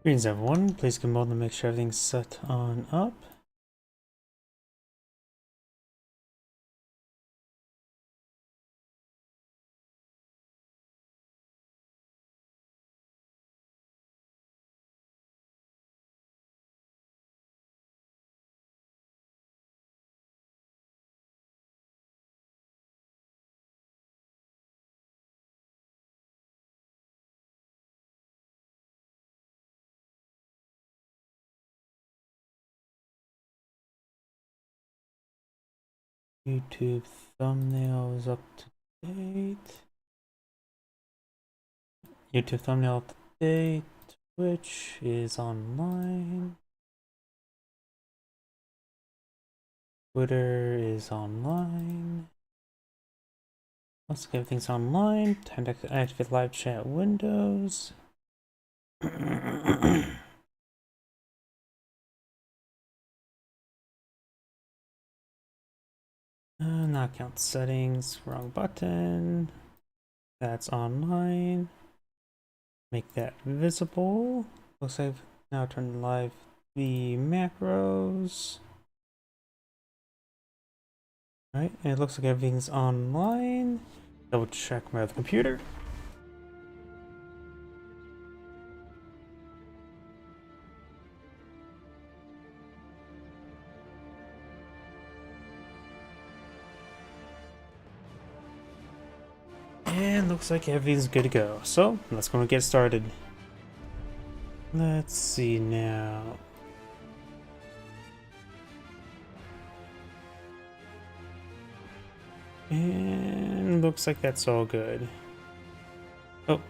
Greetings everyone, please come on to make sure everything's set on up. YouTube thumbnail is up to date. YouTube thumbnail up to date. Twitch is online. Twitter is online. Looks like everything's online. Time to activate live chat windows. Not account settings, wrong button. That's online. Make that visible. Looks like I've now turned live the macros. Alright, and it looks like everything's online. Double check my other computer. And looks like everything's good to go. So, let's go and get started. Let's see now. And looks like that's all good. Oh.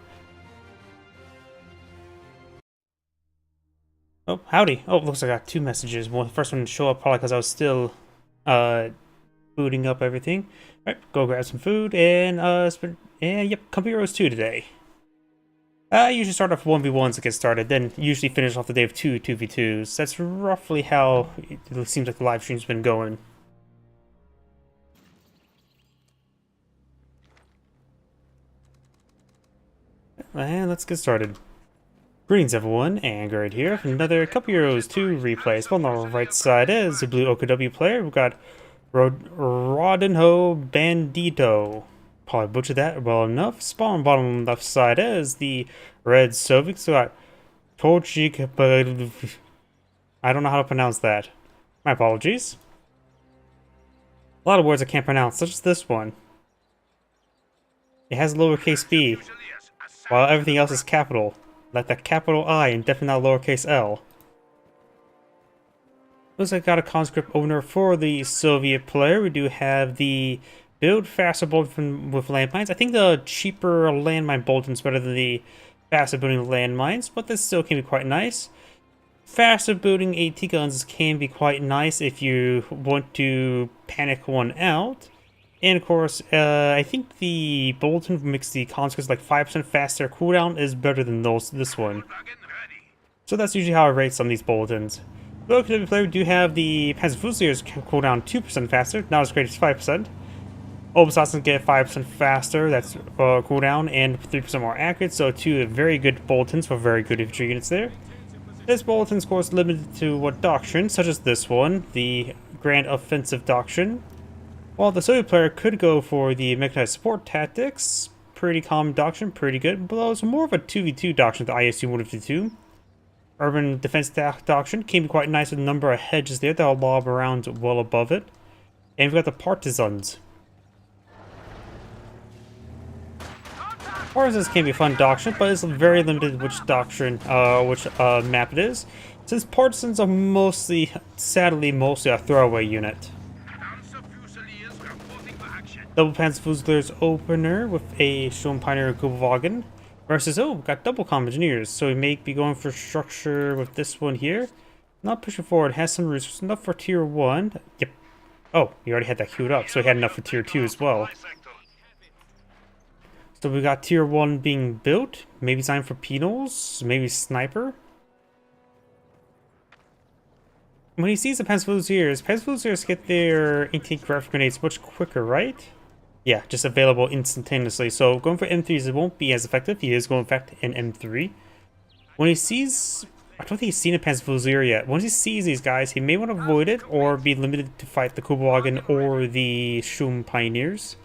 Oh, howdy. Oh, looks like I got two messages. Well, the first one didn't show up probably because I was still booting up everything. Alright, go grab some food and yep, Company Rose 2 today. I usually start off 1v1s to get started, then usually finish off the day of 2v2s. That's roughly how it seems like the live stream's been going. And let's get started. Greetings everyone, Anger right here. Another Company Rose 2 replay. So on the right side is the blue OKW player. We've got Rodinho Bandito. Probably butchered that well enough. Spawn bottom left side is the red Soviet. So got Torchik, but I don't know how to pronounce that. My apologies. A lot of words I can't pronounce, such as this one. It has lowercase b, while everything else is capital, like the capital I and definitely not lowercase l. Looks like I got a conscript owner for the Soviet player. We do have the build faster bolt with landmines. I think the cheaper landmine Bolton's better than the faster building landmines, but this still can be quite nice. Faster building AT guns can be quite nice if you want to panic one out. And of course, I think the Bolton makes the conscripts like 5% faster cooldown is better than this one. So that's usually how I rate some of these Boltons. The OKW player do have the Panzer Fusiliers cooldown 2% faster, not as great as 5%. Obassassins get 5% faster, that's cooldown, and 3% more accurate, so two very good Boltons for very good infantry units there. This Bolton's of course limited to what doctrine, such as this one, the Grand Offensive Doctrine. While the Soviet player could go for the mechanized support tactics, pretty common doctrine, pretty good, but it's more of a 2v2 doctrine than ISU 152. Urban Defense Doctrine can be quite nice with a number of hedges there that'll lob around well above it. And we've got the Partisans. Partisans can be a fun doctrine, but it's very limited which doctrine, which map it is, since Partisans are mostly, sadly, mostly a throwaway unit. Double Panzer Fusiliers opener with a Sturm Pioneer Kubelwagen versus, oh, we've got double comm engineers, so we may be going for structure with this one here. Not pushing forward, has some resources, enough for tier 1. Yep. Oh, he already had that queued up, so he had enough for tier 2 as well. So we got tier 1 being built, maybe time for penals, maybe sniper. When he sees the Panzer Fusiliers get their anti-gravity grenades much quicker, right? Yeah, just available instantaneously. So going for M3s, it won't be as effective. He is going to effect an M3. When he sees I don't think he's seen a Panzer Fusilier yet. Once he sees these guys, he may want to avoid it or be limited to fight the Kubelwagen or the Shum Pioneers.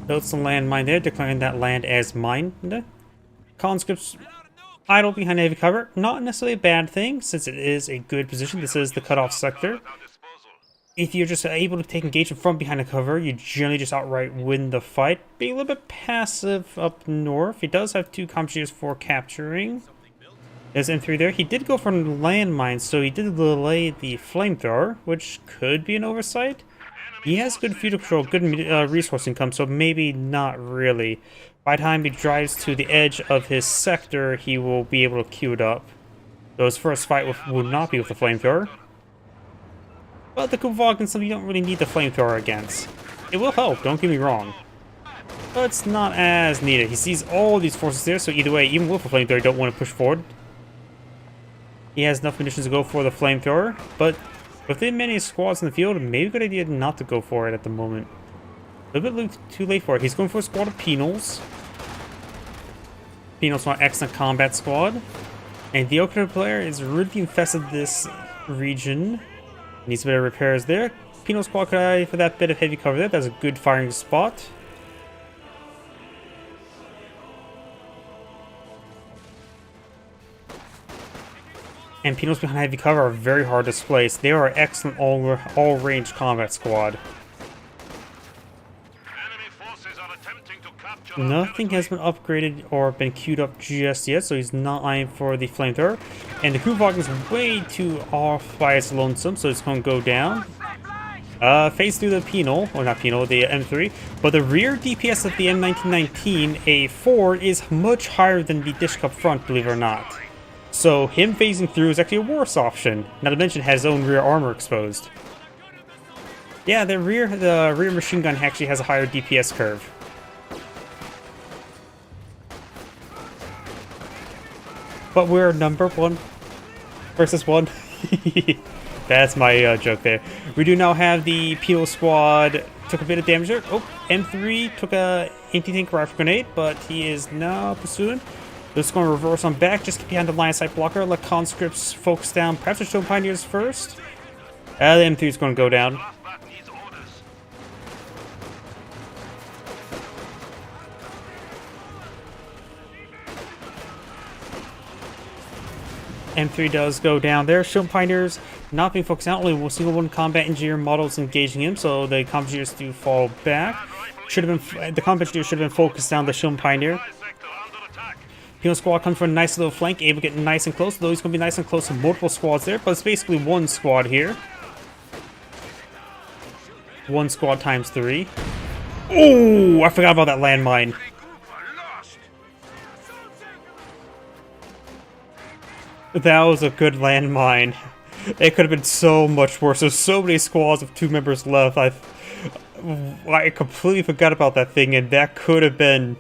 Built some landmine there, declaring that land as mine. Conscripts idle behind heavy cover. Not necessarily a bad thing, since it is a good position. This is the cutoff sector. If you're just able to take engagement from behind the cover, you generally just outright win the fight. Being a little bit passive up north. He does have 2 computers for capturing. There's M3 there. He did go for landmines, so he did delay the flamethrower, which could be an oversight. He has good fuel control, good resource income, so maybe not really. By the time he drives to the edge of his sector, he will be able to queue it up. So his first fight will not be with the flamethrower. But the Kubelwagen is something you don't really need the flamethrower against. It will help, don't get me wrong. But it's not as needed. He sees all these forces there, so either way, even with the flamethrower, you don't want to push forward. He has enough munitions to go for the flamethrower, but with the many squads in the field, maybe a good idea not to go for it at the moment. A little bit too late for it. He's going for a squad of Penals. Penals are an excellent combat squad. And the Okinawa player is really infested this region. Needs a bit of repairs there. Penal squad could eye for that bit of heavy cover there. That's a good firing spot. And Penals behind heavy cover are very hard to displace. They are an excellent all-range combat squad. Nothing has been upgraded or been queued up just yet, so he's not eyeing for the flamethrower. And the Kubelwagen is way too off by its lonesome, so it's going to go down. Phase through the Penal, or not Penal, the M3. But the rear DPS of the M1919A4 is much higher than the Dish Cup front, believe it or not. So him phasing through is actually a worse option. Not to mention it has his own rear armor exposed. Yeah, the rear machine gun actually has a higher DPS curve. But we're number 1 versus 1. That's my joke there. We do now have the Penal squad. Took a bit of damage there. Oh, M3 took a anti-tank rifle grenade, but he is now pursuing. Just going to reverse on back, just get behind the line of sight blocker. Let conscripts focus down. Perhaps the Stone Pioneers first. The M3 is going to go down. M3 does go down there. Stone Pioneers not being focused out. Only single one combat engineer models engaging him, so the combat engineers do fall back. Should have been the combat engineer should have been focused down the Stone Pioneer. Penal squad comes from a nice little flank, able to get nice and close, though he's going to be nice and close to multiple squads there, but it's basically one squad here. One squad times 3. Oh, I forgot about that landmine. That was a good landmine. It could have been so much worse. There's so many squads of 2 members left. I completely forgot about that thing, and that could have been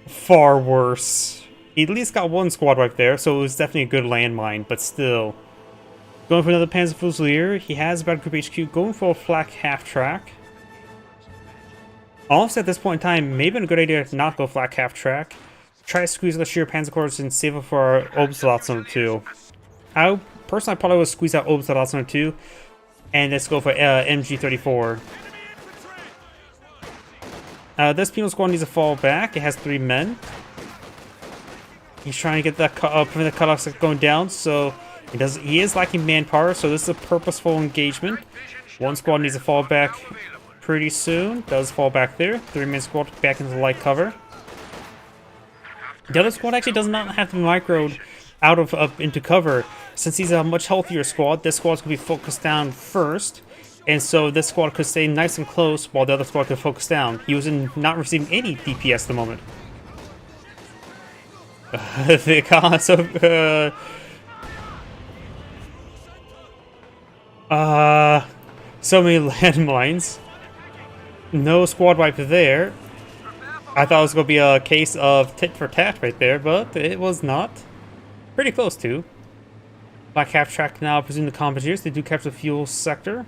far worse. He at least got 1 squad right there, so it was definitely a good landmine, but still. Going for another Panzer Fusilier. He has about Group HQ, going for a flak half-track. Honestly, at this point in time, maybe a good idea to not go flak half-track. Try to squeeze the sheer Panzer Corps and save it for our Obsolets number 2. Personally, I probably would squeeze out Obsolets number 2, and let's go for MG34. This Penal squad needs to fall back. It has 3 men. He's trying to get that prevent the cutoffs going down, so he is lacking manpower, so this is a purposeful engagement. 1 squad needs to fall back pretty soon. Does fall back there. 3-man squad back into light cover. The other squad actually does not have to be microed out of up into cover. Since he's a much healthier squad, this squad's going to be focused down first. And so this squad could stay nice and close while the other squad could focus down. He was not receiving any DPS at the moment. The concept, so many landmines. No squad wipe there. I thought it was going to be a case of tit for tat right there, but it was not. Pretty close to. Black half track now, presume the combaters. They do capture the fuel sector.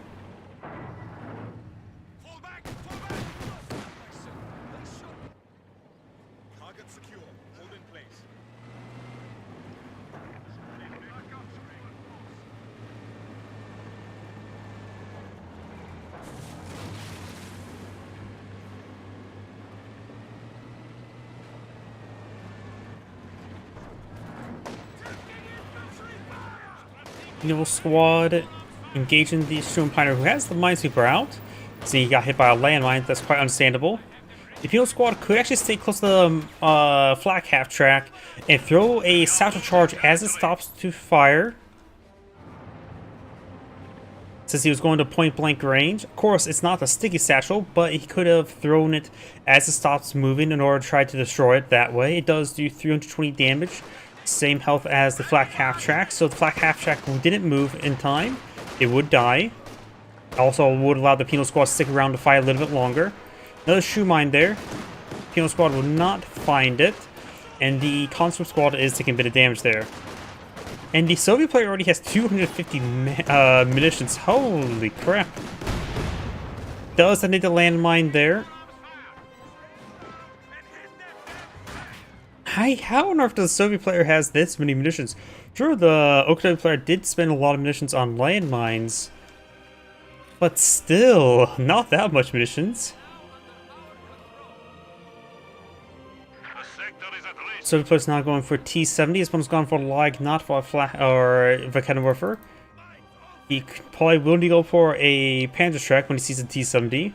Penal Squad engaging the Sturmpiner, who has the Minesweeper out. So he got hit by a landmine. That's quite understandable. The Penal Squad could actually stay close to the flak half track and throw a satchel charge as it stops to fire. Since he was going to point blank range. Of course, it's not a sticky satchel, but he could have thrown it as it stops moving in order to try to destroy it that way. It does do 320 damage, same health as the flak half track. So the flak half track didn't move in time, it would die. Also would allow the Penal Squad to stick around to fight a little bit longer. Another shoe mine there. Penal Squad will not find it, and the Conscript Squad is taking a bit of damage there. And the Soviet player already has 250 munitions. Holy crap. Does that need the landmine there? How on earth does the Soviet player has this many munitions? Sure, the Okinawa player did spend a lot of munitions on landmines, but still, not that much munitions. Soviet player's not going for T-70. This one's gone for Lag, not for a flat or Volcanowurfer. He probably will need to go for a Panzerschreck when he sees a T-70.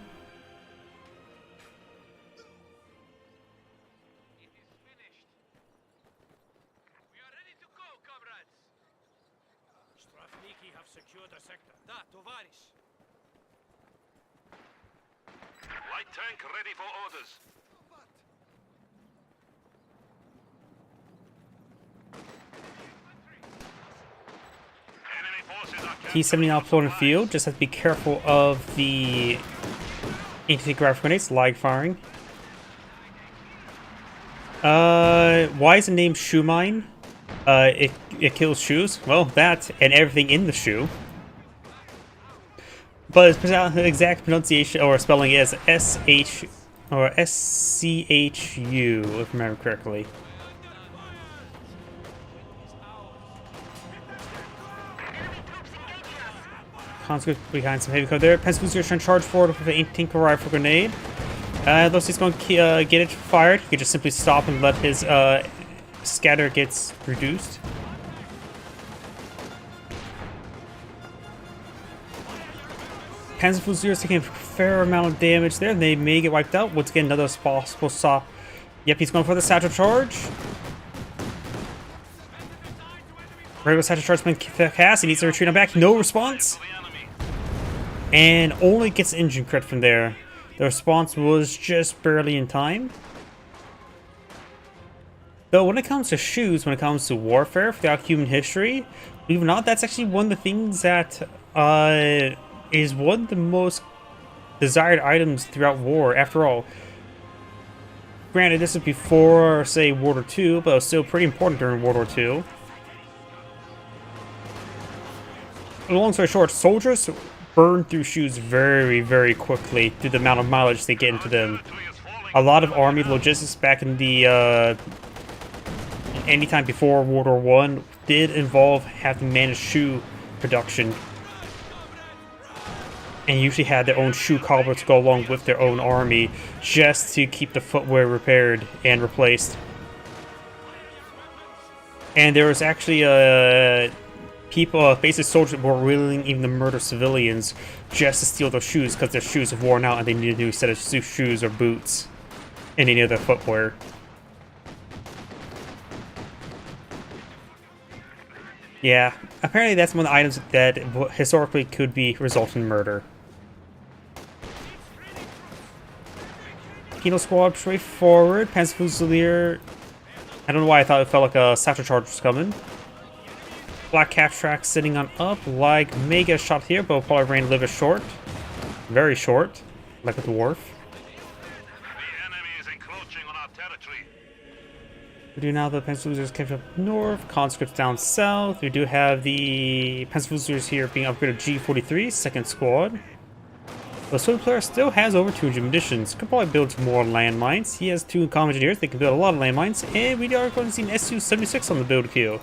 Light tank ready for orders. T-70 now deployed in the field. Just have to be careful of the anti-gravity grenades, lag firing. Why is it named Shoe Mine? It kills shoes. Well, that and everything in the shoe. But its exact pronunciation or spelling is S-H or S-C-H-U, if I remember correctly. Conscript behind some heavy cover there. Pensacola trying to charge forward with an anti-tank rifle grenade. Looks he's going to get it fired. He could just simply stop and let his scatter gets reduced. Panzer is taking a fair amount of damage there. They may get wiped out. Once again, another possible stop. Yep, he's going for the satchel charge. Regular satchel charge been cast. He needs to retreat on back. No response. And only gets engine crit from there. The response was just barely in time. Though when it comes to shoes, when it comes to warfare throughout human history, believe it or not, that's actually one of the things that is one of the most desired items throughout war. After all, granted, this is before, say, World War II, but it was still pretty important during World War II. Long story short, soldiers burn through shoes very, very quickly due to the amount of mileage they get into them. A lot of army logistics back in the anytime before World War I did involve having to manage shoe production, and usually had their own shoe cobblers to go along with their own army just to keep the footwear repaired and replaced. And there was actually people, basic soldiers that were willing even to murder civilians just to steal their shoes because their shoes have worn out and they need a new set of shoes or boots and any other footwear. Yeah, apparently that's one of the items that historically could be result in murder. Penal Squad straight forward. Panzer Fusilier. I don't know why I thought it felt like a satchel charge was coming. Black Cap Track sitting on up. Like may get a shot here, but will probably rain a little bit short. Very short. Like a dwarf. The enemy is encroaching on our territory. We do now the Panzer's kept up north, conscripts down south. We do have the Panzer's here being upgraded G43, second squad. The Soviet player still has over 200 munitions. Could probably build some more landmines. He has 2 comm engineers. They can build a lot of landmines. And we are going to see an Su-76 on the build queue.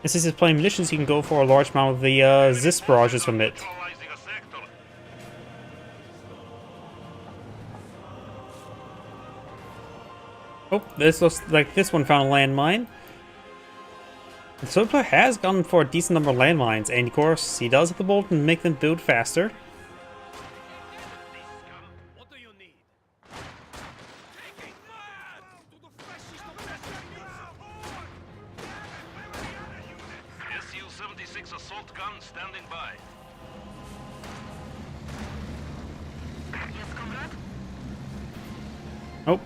And since he's playing munitions, he can go for a large amount of the Zis barrages from it. Oh, this looks like this one found a landmine. The Soviet player has gone for a decent number of landmines, and of course, he does have the bolt and make them build faster. What do you need? Taking fire! To the fascist Su-76 assault gun standing by. Yes, comrade? Oh,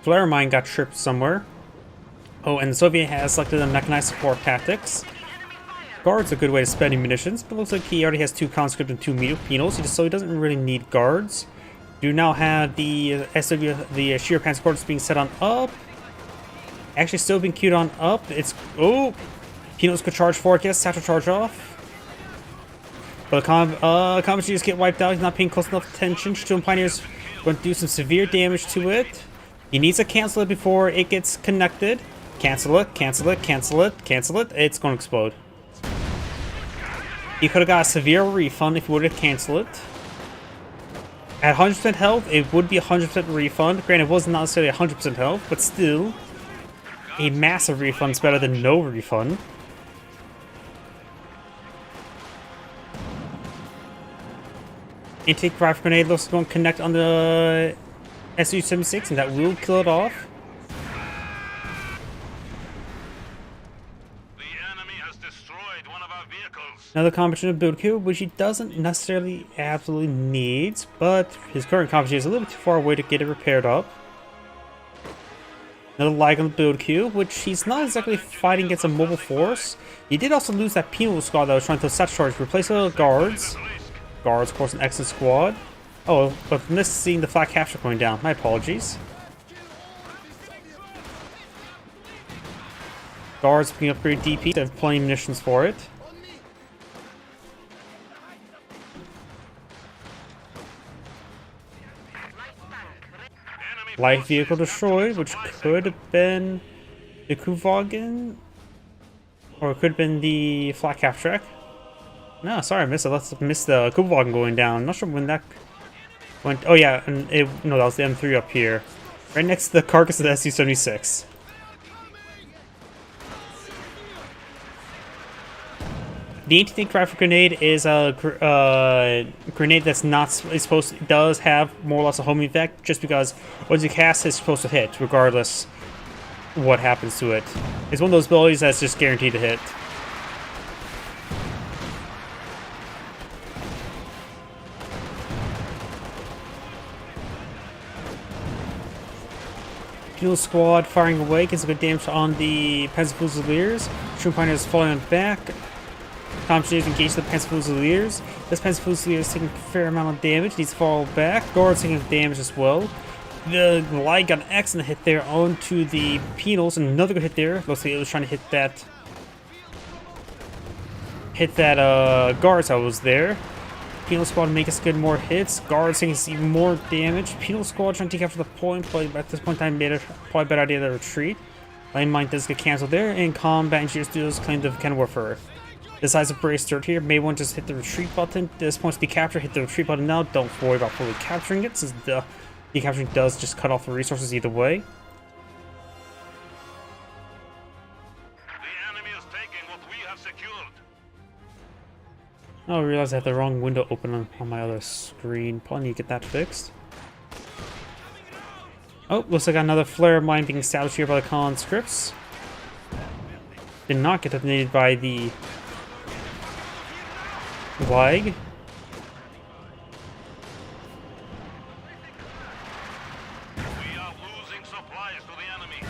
flare mine got tripped somewhere. Oh, and the Soviet has selected the mechanized support tactics. Guards are a good way to spend munitions, but looks like he already has 2 conscript and 2 penals, so he doesn't really need guards. Do now have the shear panzer quarters being set on up. Actually, still being queued on up. It's penals could charge forward. Yes, have to charge off. But combat just get wiped out. He's not paying close enough attention. Stone Pioneer's going to do some severe damage to it. He needs to cancel it before it gets connected. Cancel it, cancel it, cancel it, cancel it. It's going to explode. He could have got a severe refund if he would have canceled it. At 100% health, it would be a 100% refund. Granted, it wasn't necessarily 100% health, but still, a massive refund is better than no refund. Intake rifle grenade looks like it's going to connect on the Su-76, and that will kill it off. Another combination of build queue, which he doesn't necessarily absolutely need, but his current combination is a little bit too far away to get it repaired up. Another lag on the build queue, which he's not exactly fighting against a mobile force. He did also lose that penal squad that was trying to set charge, replace the guards. Guards, of course, an excellent squad. Oh, but missed seeing the flat capture going down. My apologies. Guards picking up great DP. They have plenty of munitions for it. Light vehicle destroyed, which could have been the Kuvagen, or it could have been the flat cap track. No, sorry, I missed it. Let's miss the Kuvagen going down. Not sure when that went. Oh yeah, and no, that was the M3 up here, right next to the carcass of the Su-76. The anti-tank rifle grenade is a grenade that's not supposed to, does have more or less a homing effect, just because once you cast it's supposed to hit, regardless what happens to it. It's one of those abilities that's just guaranteed to hit. Penal squad firing away, gets a good damage on the Panzer Fusiliers. Stone Pioneer is falling back. Commandeers engage the Panzer Fusiliers. This Panzer Fusilier is taking a fair amount of damage. Needs to fall back. Guards taking damage as well. The light got an excellent hit there onto the penals, and another good hit there. Looks like it was trying to hit that guards that was there. Penal squad making us good more hits. Guards taking even more damage. Penal squad trying to take after the point, but at this point in time made it probably a better idea to retreat. Landmine does get cancelled there, and combat engineers do claim to kind of warfare. Decides to brace dirt here. May want to just hit the retreat button. At this point to be captured, hit the retreat button now. Don't worry about fully capturing it, since the decapturing does just cut off the resources either way. The enemy is taking what we have secured. Oh, I realized I had the wrong window open on my other screen. Probably need to get that fixed. Oh, looks like another flare mine being established here by the conscripts. Did not get detonated by the lag. We are losing supplies to the enemy.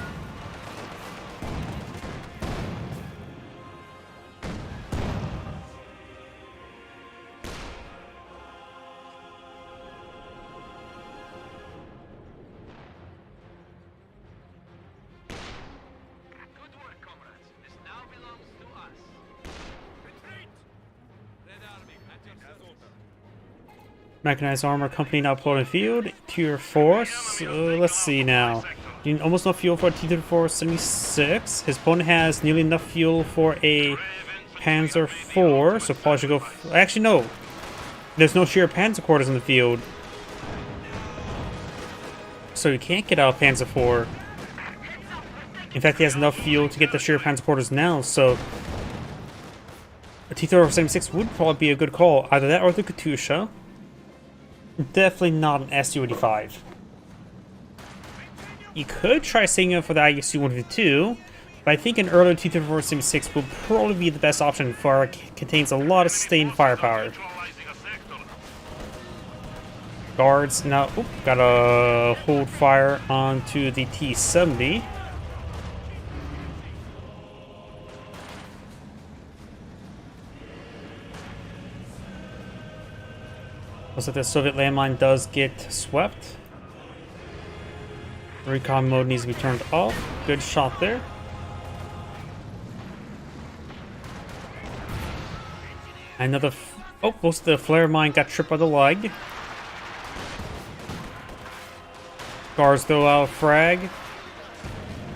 Good work, comrades. This now belongs to us. Retreat! Red Army, at your service. Mechanized armor company now uploading field. Tier 4. So let's see now. Almost enough fuel for a T-34 76. His opponent has nearly enough fuel for a Panzer IV, so probably should go. Actually, no. There's no sheer Panzer quarters in the field, so you can't get out of Panzer IV. In fact, he has enough fuel to get the Sheer Transporters now, so a T-3476 would probably be a good call. Either that or the Katusha. Definitely not an Su-85. You could try saving up for the ISU-152, but I think an earlier T-3476 will probably be the best option for it contains a lot of sustained firepower. Guards now, gotta hold fire onto the T-70. Looks like the Soviet landmine does get swept. Recon mode needs to be turned off. Good shot there. Another. Most of the flare mine got tripped by the leg. Guards throw out a frag.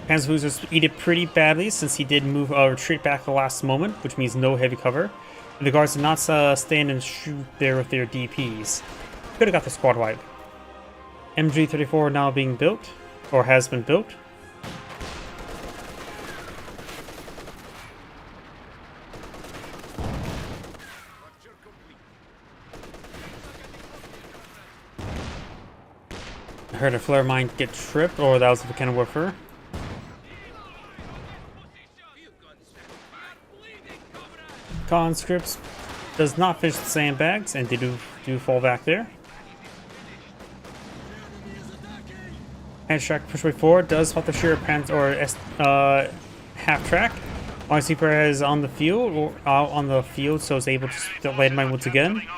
Panzerfusers eat it pretty badly since he did move retreat back at the last moment, which means no heavy cover. And the guards did not stand and shoot there with their DPs. Could have got the squad wipe. MG-34 now being built, or has been built. I heard a flare mine get tripped, or that was the cannon warfare. Conscripts does not finish the sandbags, and they do fall back there. Track push way forward does spot the Sheer Pants or half track. RC player is on the field or out on the field, so it's able to land mine once again. We now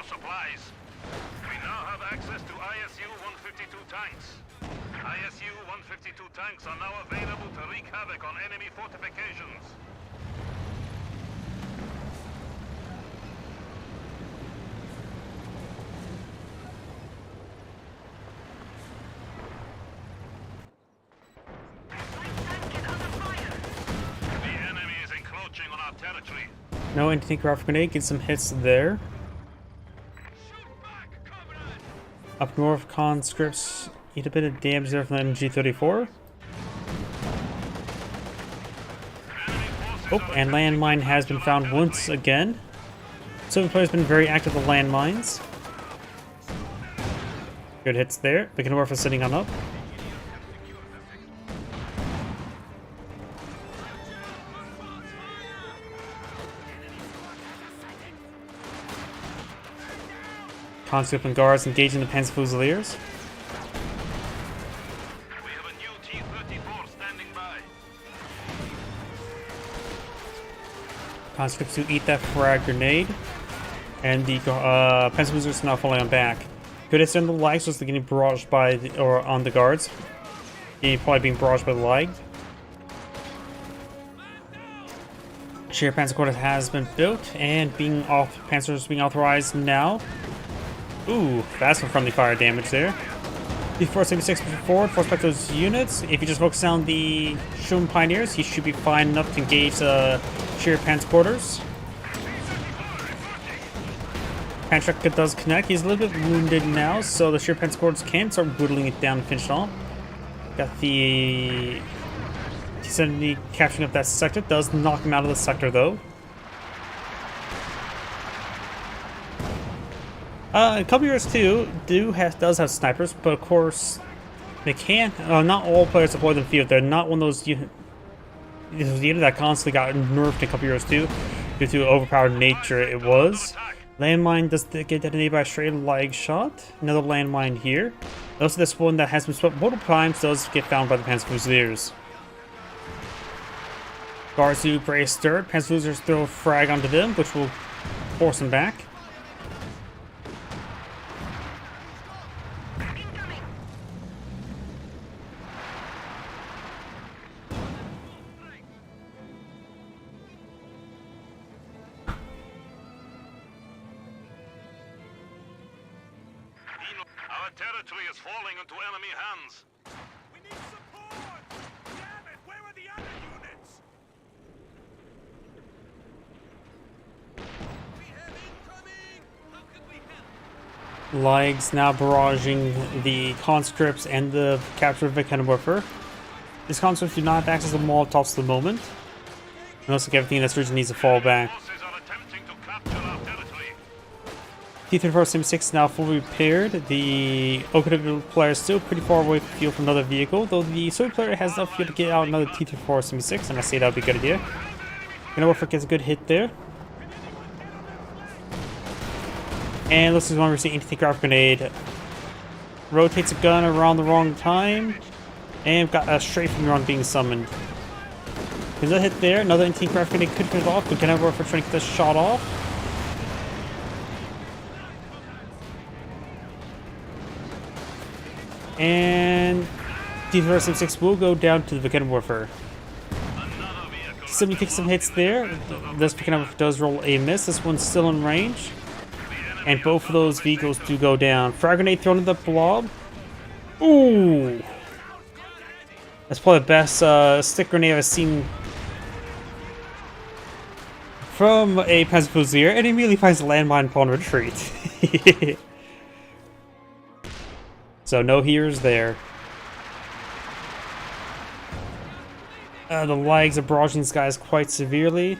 have access to ISU-152 tanks. ISU-152 tanks are now available to wreak havoc on enemy fortifications. On our territory. No anti-tank rifle grenade, get some hits there. Up north, conscripts eat a bit of damage there from the MG-34. And landmine has been found once again. Soviet player's been very active with landmines. Good hits there. The Kenworth is sitting on up. Conscript and guards engaging the Panzer Fusiliers. We have a new T-34 standing by. Conscripts who eat that frag grenade. And the Panzer Fusiliers now falling on back. Good hits in the legs, was getting barraged by or on the guards. He probably being barraged by the leg. Sheer Panzer Quarter has been built and Panzers being authorized now. Ooh, that's some friendly fire damage there. T-476 forward, force back those units. If you just focus on the Shun Pioneers, he should be fine enough to engage Sheer Panzer Quarters. Pantrek does connect. He's a little bit wounded now, so the Sheer Panzer Quarters can start whittling it down and finish it off. Got the T-70 capturing up that sector. Does knock him out of the sector though. A couple years too does have snipers, but of course they can't. Not all players deploy them field. They're not one of those units that constantly got nerfed in a couple years too, due to overpowered nature it was. Landmine does get detonated by a straight leg shot. Another landmine here. Also, this one that has been swept multiple times does get found by the Panzer Fusiliers. Guards who brace third. Panzer Fusiliers throw a frag onto them, which will force them back. Our territory is falling into enemy hands. We need support! Damn it, where are the other units? We have incoming! How could we help? Legs now barraging the conscripts and the captured Vikenwerfer. These conscripts do not have access to Molotovs at the moment. It looks like everything in this region needs to fall back. Forces are attempting to capture our territory. T-34-76 is now fully repaired. The Okinawa player is still pretty far away from the field from another vehicle, though the Soviet player has enough fuel to get out another T-34-76, and I say that would be a good idea. Okinawa gets a good hit there. And looks like one we're seeing anti-tank rocket grenade. Rotates a gun around the wrong time. And got a strafing run being summoned. There's a hit there. Another anti-tank rocket grenade could finish off, but Okinawa for trying to get this shot off. And T-34-76 will go down to the Vegan Warfare. Somebody takes some hits there. This Vegan does roll a miss. This one's still in range. And both of those vehicles do go down. Frag grenade thrown at the blob. Ooh! That's probably the best stick grenade I've seen from a Panzer, and he immediately finds a landmine upon retreat. So no heroes there. The lags are barraging these guys quite severely.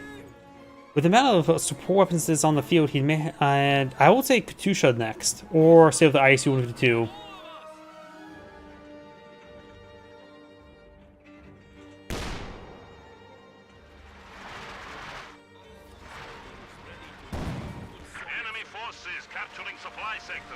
With the amount of support weapons that's on the field, he may, and I would say Katusha next, or save the ISU-152. Enemy forces capturing supply sector.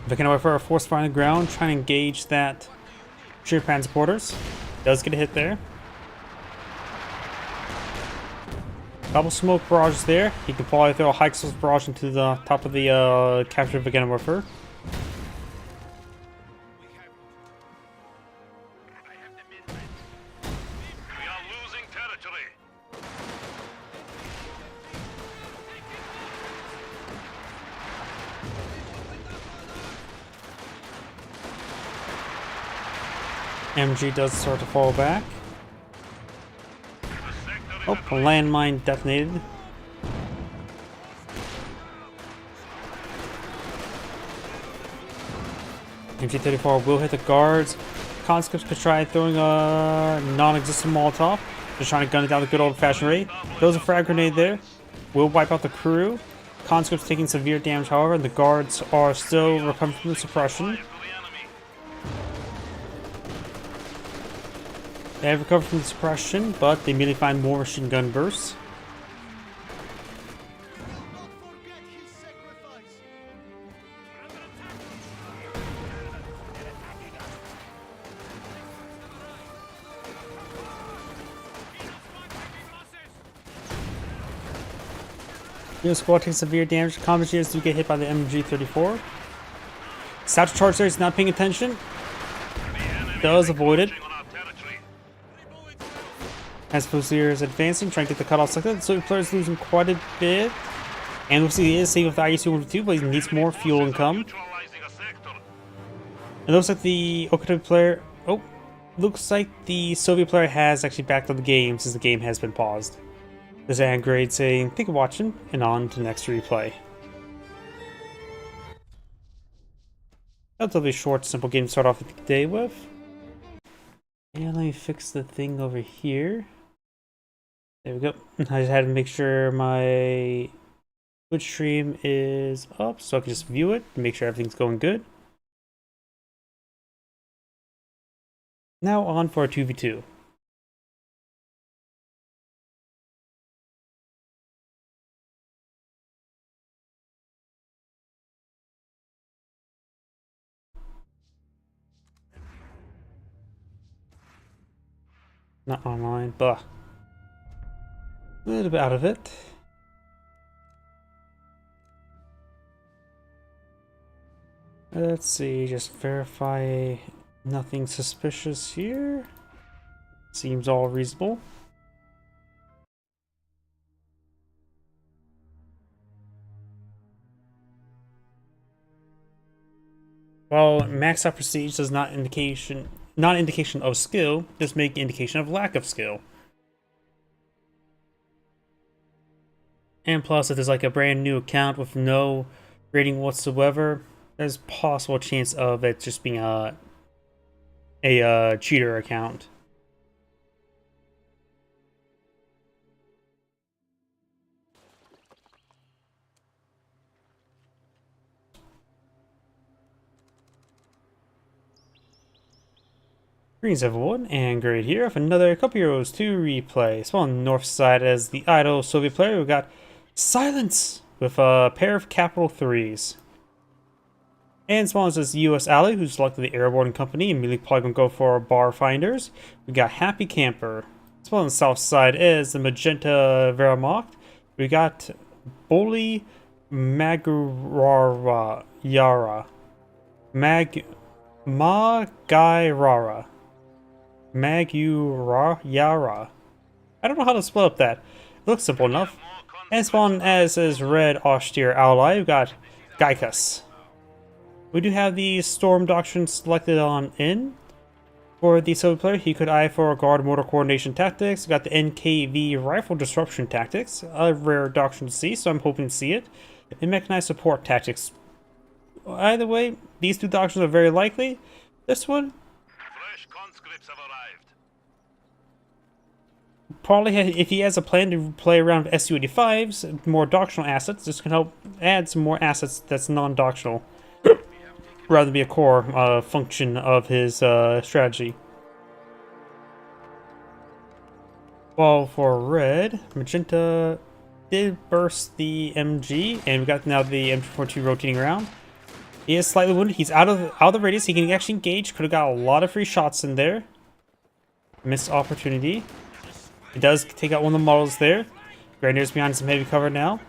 Looking for a force fire on the ground, trying to engage that Japan supporters. Does get a hit there. Couple smoke barrages there. He can probably throw a high explosive barrage into the top of the captured Vegan Warfare. We are losing territory. MG does start to fall back. The sector is Oh, a landmine detonated. MG-34 will hit the guards. Conscripts could try throwing a non-existent Molotov. Just trying to gun it down the good old-fashioned way. Throws a frag grenade there. Will wipe out the crew. Conscripts taking severe damage, however, and the guards are still recovering from the suppression. to the enemy. They have recovered from the suppression, but they immediately find more machine gun bursts. The squad takes severe damage. Combat units do get hit by the MG-34. South charge there is not paying attention. Does avoid it. On our territory. As Fusilier is advancing, trying to get the cutoff selected. So the player is losing quite a bit. And we'll see he is safe with the ISU-152, but he needs more fuel income. Neutralizing a sector. It looks like the Okinawa player... Oh, looks like the Soviet player has actually backed up the game since the game has been paused. There's an grade saying, thank you for watching, and on to the next replay. Relatively short, simple game to start off the day with. And let me fix the thing over here. There we go. I just had to make sure my Twitch stream is up so I can just view it and make sure everything's going good. Now on for a 2v2. Not online, but a little bit out of it. Let's see, just verify nothing suspicious here. Seems all reasonable. While max out prestige does not indication of skill, just make indication of lack of skill. And plus, if there's like a brand new account with no rating whatsoever, there's possible chance of it just being a cheater account. Greetings everyone, and great here with another couple heroes to replay. So on the north side as the idle Soviet player, we've got Silence with a pair of capital 3s. And spawn as US Ally, who's selected the Airborne Company, immediately probably gonna go for Bar Finders. We got Happy Camper. Spawn on the south side is the Magenta Wehrmacht. We got Bully Magurara Yara. Magairara. Yara. I don't know how to spell up that. It looks simple enough. And spawn as his red austere ally, we've got Gaikas. We do have the Storm Doctrine selected on in. For the Soviet player, he could eye for guard mortar coordination tactics. We got the NKV rifle disruption tactics, a rare doctrine to see, so I'm hoping to see it. And mechanized support tactics. Either way, these two doctrines are very likely. This one, Fresh conscripts have arrived. probably if he has a plan to play around with SU-85s, more doctrinal assets, this can help add some more assets that's non-doctrinal, rather than be a core function of his strategy. While for red, Magenta did burst the MG, and we got now the MG42 rotating around. He is slightly wounded. He's out of the radius. He can actually engage. Could have got a lot of free shots in there. Missed opportunity. He does take out one of the models there. Grenadiers behind some heavy cover now.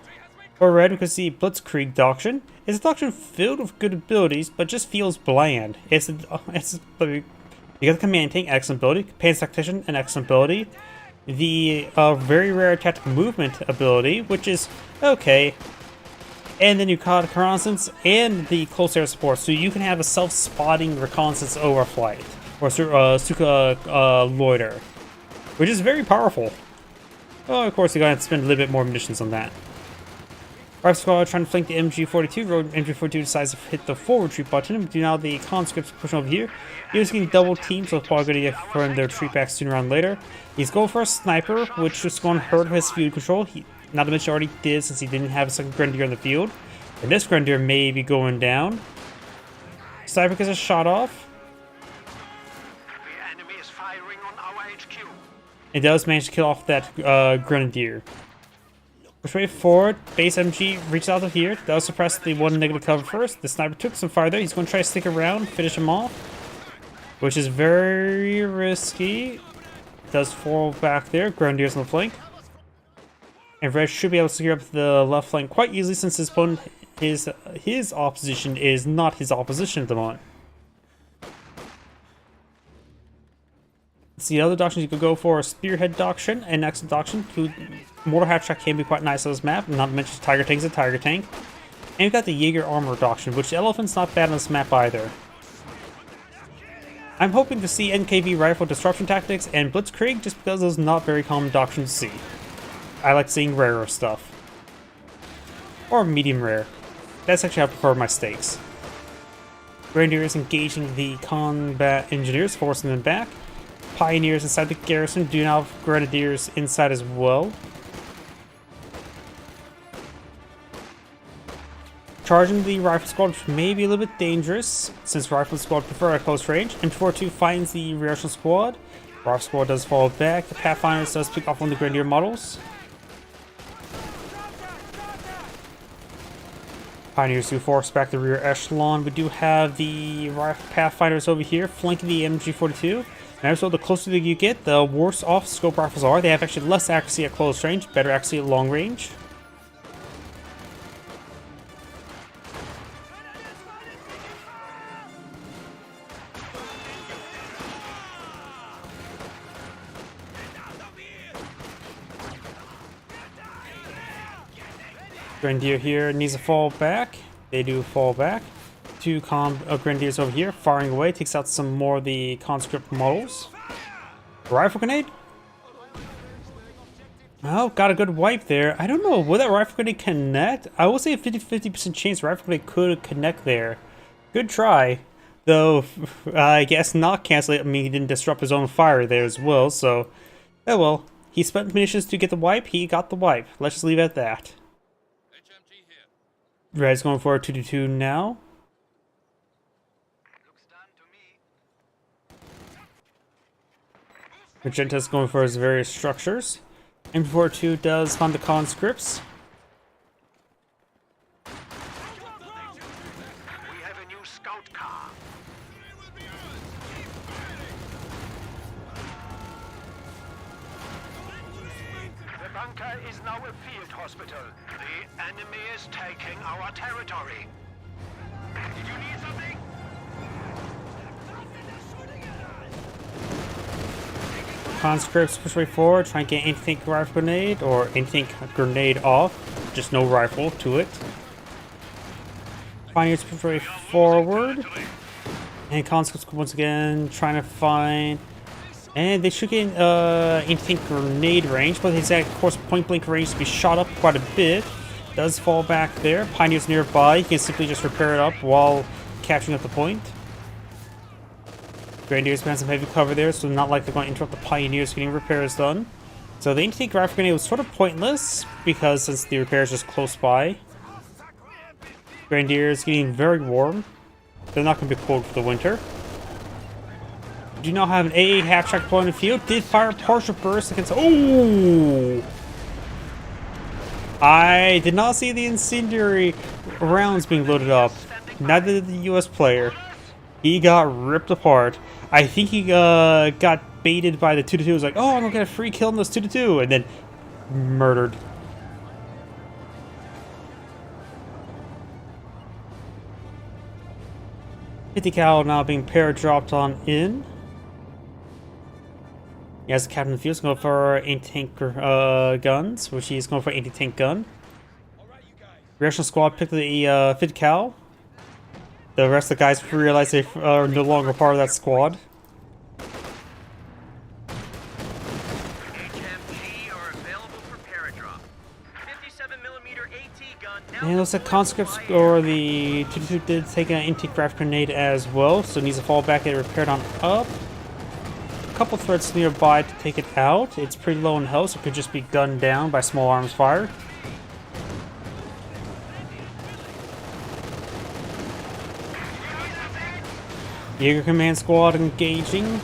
For red, we can see Blitzkrieg Doctrine. It's a doctrine filled with good abilities, but just feels bland. You got the Command Tank, excellent ability. Panzer Tactician, an excellent ability. The very rare Tactical Movement ability, which is okay. And then you caught reconnaissance and the close air support, so you can have a self-spotting reconnaissance overflight, or Suka loiter, which is very powerful. Well, of course, you gotta spend a little bit more munitions on that. Rifle squad trying to flank the MG42. MG42 decides to hit the forward retreat button. Do now the conscripts pushing over here. He was getting double teamed, so probably going to get from their retreat back sooner or later. He's going for a sniper, which is going to hurt his field control. Not to mention already did since he didn't have a second Grenadier in the field. And this Grenadier may be going down. Sniper gets a shot off. The enemy is firing on our HQ. It does manage to kill off that Grenadier. Push way forward. Base MG reaches out of here. Does suppress the one negative cover first. The sniper took some fire there. He's going to try to stick around, finish him off, which is very risky. Does fall back there. Grenadiers on the flank. And red should be able to secure up the left flank quite easily since his opponent, his opposition is not his opposition at the moment. See, other doctrines you could go for a Spearhead Doctrine and excellent doctrine. Mortar Half Track can be quite nice on this map, not to mention Tiger Tank's a Tiger Tank. And you've got the Jaeger Armor Doctrine, which the Elephant's not bad on this map either. I'm hoping to see NKV Rifle Disruption Tactics and Blitzkrieg just because those are not very common doctrines to see. I like seeing rarer stuff. Or medium rare. That's actually how I prefer my stakes. Grenadiers engaging the combat engineers, forcing them back. Pioneers inside the garrison do now have Grenadiers inside as well. Charging the Rifle Squad, which may be a little bit dangerous, since Rifle Squad prefer a close range. M42 finds the Rifle Squad. Rifle Squad does fall back. The Pathfinders does pick off one of the Grenadier models. Pioneers do force back the rear echelon. We do have the Pathfinders over here flanking the MG42. And so the closer you get, the worse off scope rifles are. They have actually less accuracy at close range, better accuracy at long range. Grenadier here needs to fall back. They do fall back. Two Grenadiers over here firing away. Takes out some more of the conscript models. Rifle grenade. Oh, got a good wipe there. I don't know, will that rifle grenade connect? I will say a 50% chance rifle grenade could connect there. Good try. Though, I guess not cancel it. I mean, he didn't disrupt his own fire there as well, so... Oh well. He spent munitions to get the wipe, he got the wipe. Let's just leave it at that. HMG here. Red's going for a 2-2 now. Looks done to me. Magenta's going for his various structures. M42 does find the conscripts. We have a new scout car. The bunker is now a field hospital. The enemy is taking our territory. Did you need something? Conscripts push way forward, try and get anti-tank rifle grenade or anti-tank grenade off. Just no rifle to it. Pioneers push way forward. And conscripts once again trying to find... And they should get anti-tank grenade range, but his of course point blank range to be shot up quite a bit. Does fall back there. Pioneers nearby, he can simply just repair it up while capturing up the point. Grenadiers have some heavy cover there, so not likely going to interrupt the Pioneers getting repairs done. So the anti-tank rifle grenade was sort of pointless, because since the repair is just close by. Grenadiers getting very warm. They're not going to be cold for the winter. Do not have an AA half-track deployed in the field. Did fire partial burst against... Oh! I did not see the incendiary rounds being loaded up. Neither did the US player. He got ripped apart. I think he got baited by the 2-2. He was like, oh, I'm gonna get a free kill on this 2-2, and then murdered. .50 cal now being pair-dropped on in. He has the captain of the field, he's going for anti-tank guns, which he's going for anti-tank gun. Reaction squad picked the 50 cal. The rest of the guys realize they are no longer part of that squad. HMG are available for paradrop. 57mm AT gun now. And it looks like conscripts or the 2-2 did take an anti-craft grenade as well, so it needs to fall back and get repaired on up. A couple threats nearby to take it out. It's pretty low in health, so it could just be gunned down by small arms fire. Jaeger Command Squad engaging.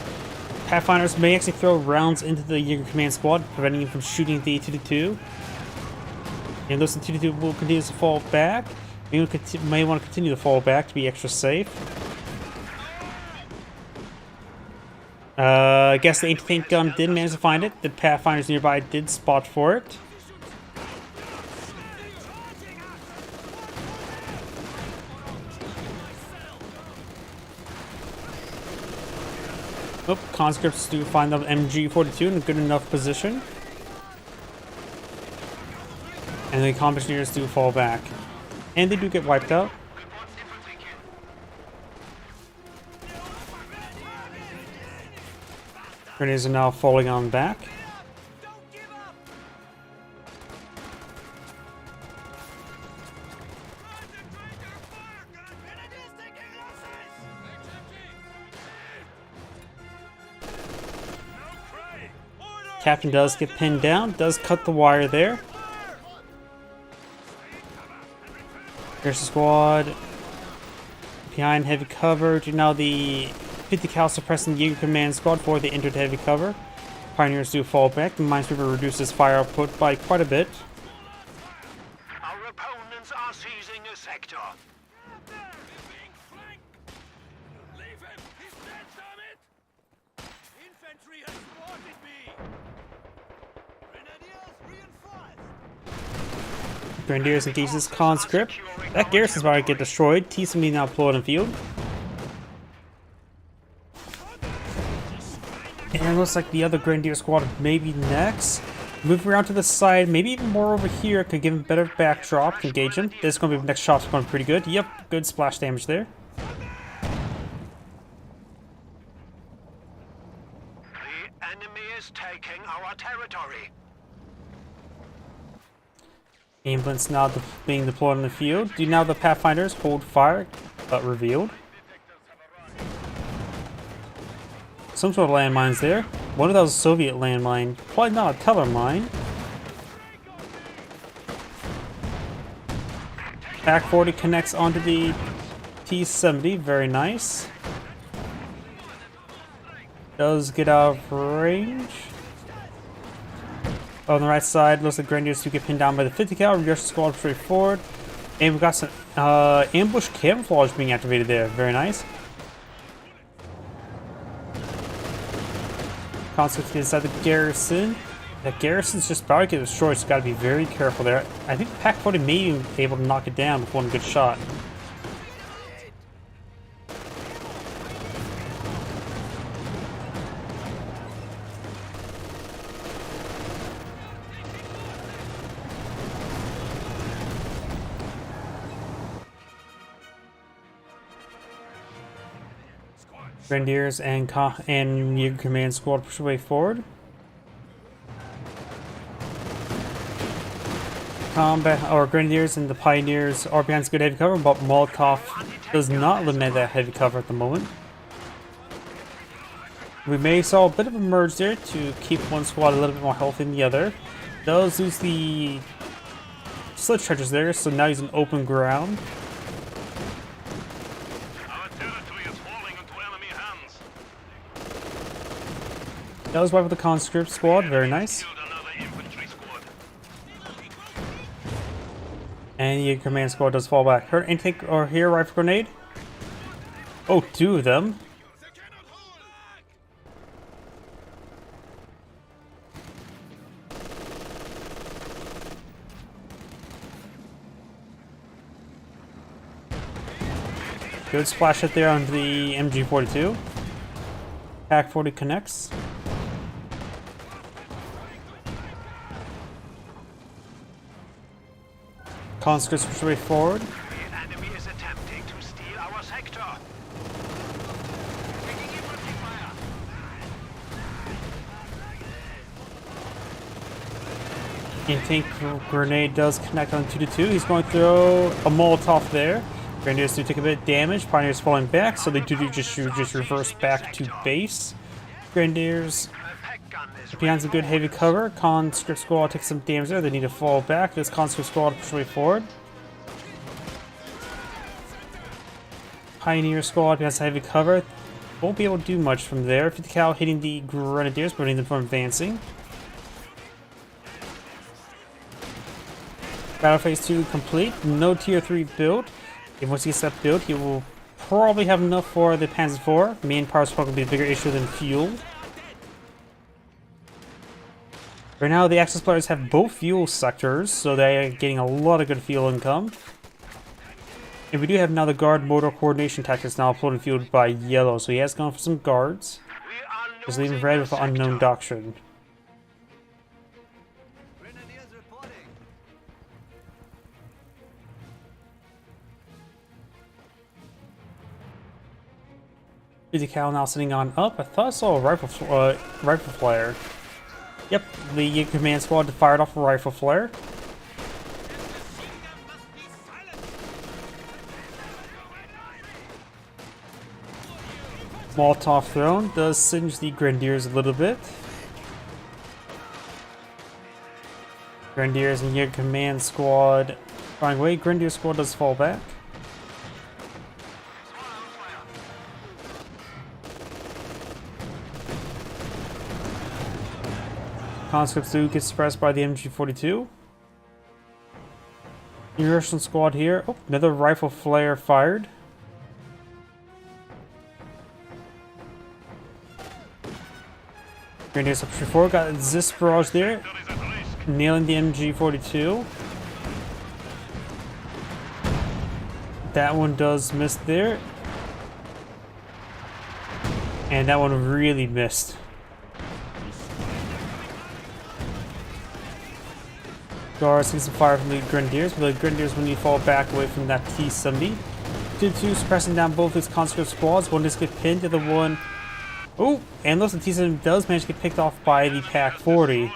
Pathfinders may actually throw rounds into the Jaeger Command Squad, preventing him from shooting the 2-2. And those 2-2 will continue to fall back. You may want to continue to fall back to be extra safe. I guess the anti-tank gun did manage to find it. The Pathfinders nearby did spot for it. Oh, conscripts do find the MG42 in a good enough position. And the commissioners do fall back. And they do get wiped out. Grenadiers are now falling on back. Captain does get pinned down, does cut the wire there. There's the squad. Behind heavy cover. Now the 50 cal suppressing Jaeger Command Squad for the entered heavy cover. Pioneers do fall back. The Minesweeper reduces fire output by quite a bit. Our opponents are seizing a sector. Leave him! He's dead, damn it! Infantry has spotted me! Grenadiers reinforced! Grenadiers engage this conscript. That garrison's about to get destroyed. T-70 now deployed in the field. And it looks like the other Grenadier squad may be next. Move around to the side, maybe even more over here. Could give him better backdrop to engage him. This is going to be the next shot's going pretty good. Yep, good splash damage there. The enemy is taking our territory. Ambulance now being deployed in the field. Do now the Pathfinders hold fire, but revealed. Some sort of landmines there. One of those Soviet landmine. Probably not a teller mine. Pack 40 connects onto the T-70. Very nice. Does get out of range. On the right side, looks like Grenadiers do get pinned down by the 50 cal. Russian squad straight forward. And we've got some ambush camouflage being activated there. Very nice. Conscripts inside the garrison. That garrison's just about to get destroyed, so gotta be very careful there. I think the Pack 40 may even be able to knock it down with one good shot. Grenadiers and Jaeger Command Squad push their way forward. Combat or Grenadiers and the Pioneers are behind good heavy cover, but Molotov does not limit that heavy cover at the moment. We may saw a bit of a merge there to keep one squad a little bit more healthy than the other. Does lose the slit trenches there, so now he's in open ground. That was wipe with the conscript squad, very nice. And the command squad does fall back. Heard anything or hear rifle grenade? Oh, two of them. Good splash hit there on the MG42. Pack 40 connects. Conscripts push way forward. The enemy is attempting to steal our sector. Taking infantry fire. Anti-tank grenade does connect on 2-2. He's going to throw a Molotov there. Grenadiers do take a bit of damage. Pioneers falling back, so they do just reverse back to base. Grenadiers behind some good heavy cover. Conscript squad takes some damage there. They need to fall back. This conscript squad push way forward. Pioneer squad has heavy cover. Won't be able to do much from there. 50 cal hitting the Grenadiers, preventing them from advancing. Battle phase 2 complete. No tier 3 build. If once he gets that build, he will probably have enough for the Panzer IV. Main power is probably be a bigger issue than fuel. Right now, the Axis players have both fuel sectors, so they're getting a lot of good fuel income. And we do have now the guard motor coordination tactics now uploaded fueled by yellow, so he has gone for some guards. Just leaving red with the unknown doctrine. Grenadiers reporting. Cal now sitting on up. I thought I saw a rifle flare. Yep, the command squad fired off a rifle flare. Molotov thrown does singe the Grenadiers a little bit. Grenadiers and your command squad flying away. Grenadier squad does fall back. Conscripts do get suppressed by the MG42. Russian squad here. Oh, another rifle flare fired. Grenadiers up before. Got this barrage there. Nailing the MG42. That one does miss there. And that one really missed. Guards see some fire from the Grenadiers, but the Grenadiers will need to fall back away from that T-70. 2-2 suppressing down both his conscript squads. One just get pinned, the other one... Oh! And looks like T-70 does manage to get picked off by the Pack 40.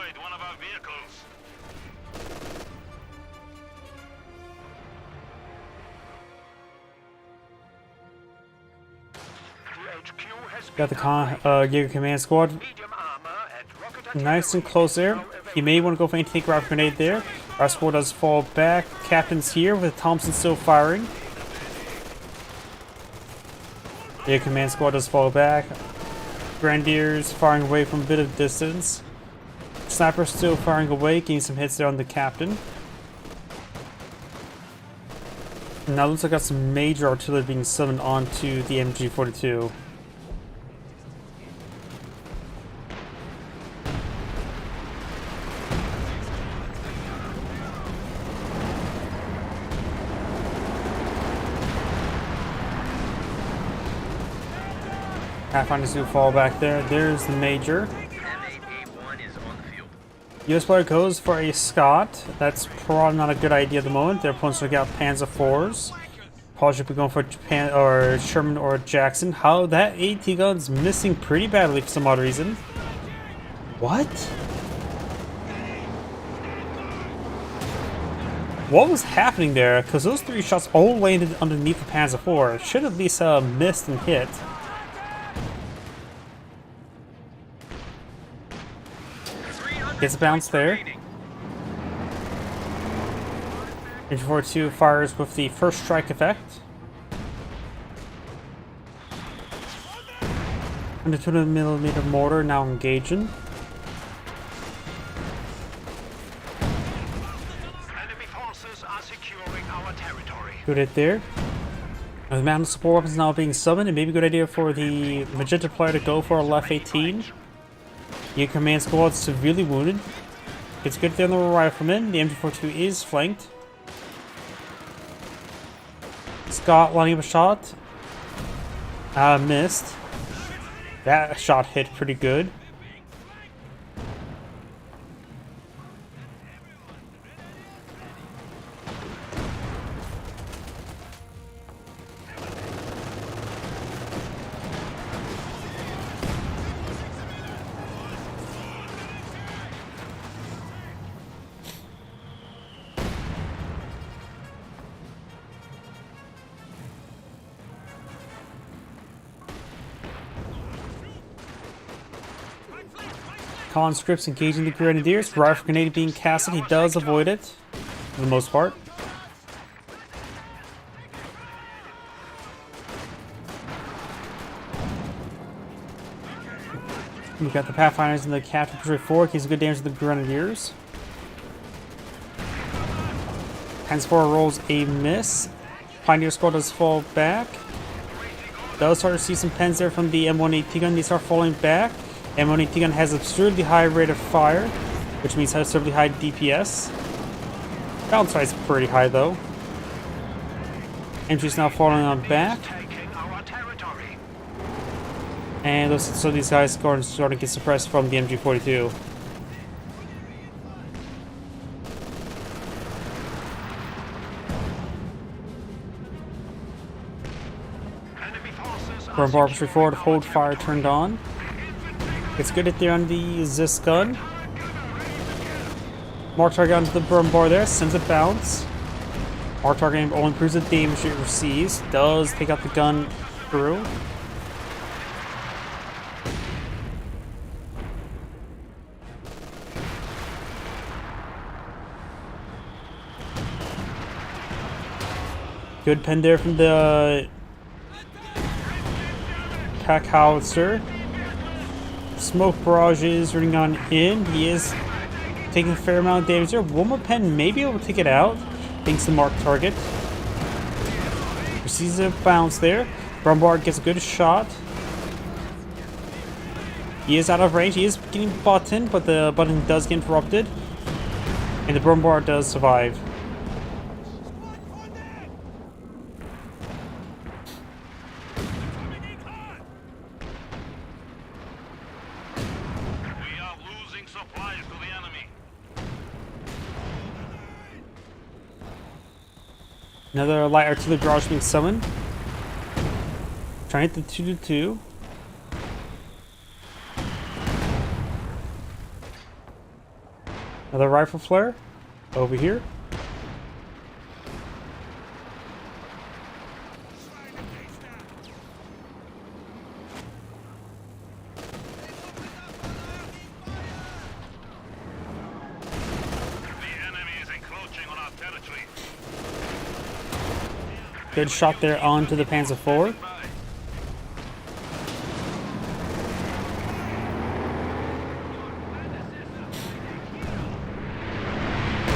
Got the Jaeger Command Squad nice and close there. You may want to go for anti-tank rocket grenade there. Our squad does fall back. Captain's here with Thompson still firing. The command squad does fall back. Grenadiers firing away from a bit of distance. Sniper still firing away, getting some hits there on the captain. Now looks like I got some major artillery being summoned onto the MG42. Pathfinders do fall back there. There's the major. M8A1 is on the field. US player goes for a Scott. That's probably not a good idea at the moment. Their opponents will get out Panzer IVs. Probably should be going for Japan or Sherman or Jackson. How that AT gun's missing pretty badly for some odd reason. What? What was happening there? Because those 3 shots all landed underneath the Panzer IV. Should at least missed and hit. Gets a bounce there. MG42 fires with the first strike effect. Under 200mm mortar now engaging. Enemy forces are securing our territory. Good hit there. The mountain support weapons now being summoned. It may be a good idea for the magenta player to go for a left 18. Your command squad severely wounded. It's good there on the rifleman. The MG42 is flanked. Scott lining up a shot. Missed. That shot hit pretty good. Conscripts engaging the Grenadiers. Rifle grenade being casted. He does avoid it for the most part. We've got the Pathfinders and the Captain Patrol 4. Gives good damage to the Grenadiers. Panzer 4 rolls a miss. Pioneer Squad does fall back. Does start to see some pens there from the M1AT gun. They start falling back. M1AT gun has absurdly high rate of fire, which means has absurdly high DPS. Bounce rate is pretty high though. MG's now falling on back. And so these guys are starting to get suppressed from the MG42. From Barbary forward, hold fire turned on. It's good hit there on the Zis gun. Mark target onto the burn bar there, sends a bounce. Mark target only improves the damage it receives. Does take out the gun through. Good pen there from the Pack Howitzer. Smoke barrage is running on in. He is taking a fair amount of damage there. One more pen may be able to take it out. Thanks to mark target. Receives a bounce there. Brumbard gets a good shot. He is out of range. He is getting button, but the button does get interrupted. And the Brumbard does survive. Another light artillery barrage being summoned. Trying to hit the 2-2. Another rifle flare over here. Good shot there onto the Panzer IV.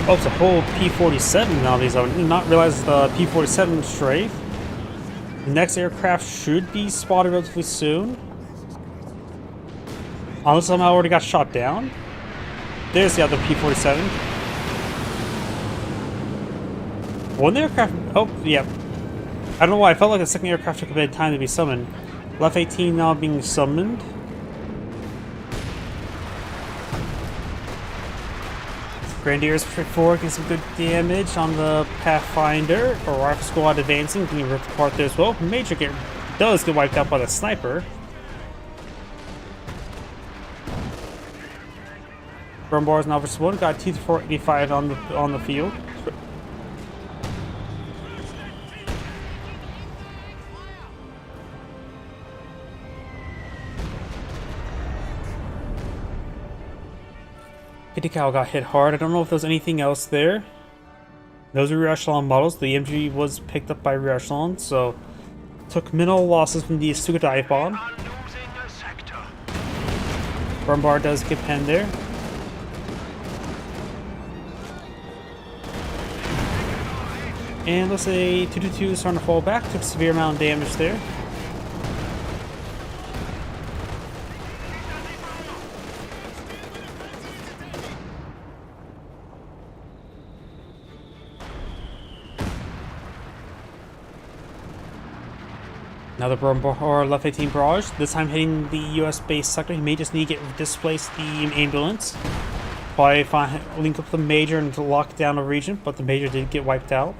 Oh, it's a whole P-47 nowadays. I did not realize the P-47 strafe. The next aircraft should be spotted relatively soon. Unless somehow already got shot down. There's the other P-47. One aircraft... Oh, yeah. I don't know why. I felt like the second aircraft took a bit of time to be summoned. Left 18 now being summoned. Grenadiers forward getting some good damage on the Pathfinder. Or Rifle Squad advancing, getting ripped apart there as well. Major does get wiped out by the sniper. Bars now versus 1. Got T-485 on the field. Cal got hit hard. I don't know if there's anything else there. Those are rear echelon models. The MG was picked up by rear echelon, so took minimal losses from the Stuka dive bomb. Bar does get penned there. And let's say 222 is starting to fall back. Took a severe amount of damage there. Another or left 18 barrage, this time hitting the US base sector. He may just need to displace the ambulance. Probably link up the Major and lock down a region, but the Major did get wiped out.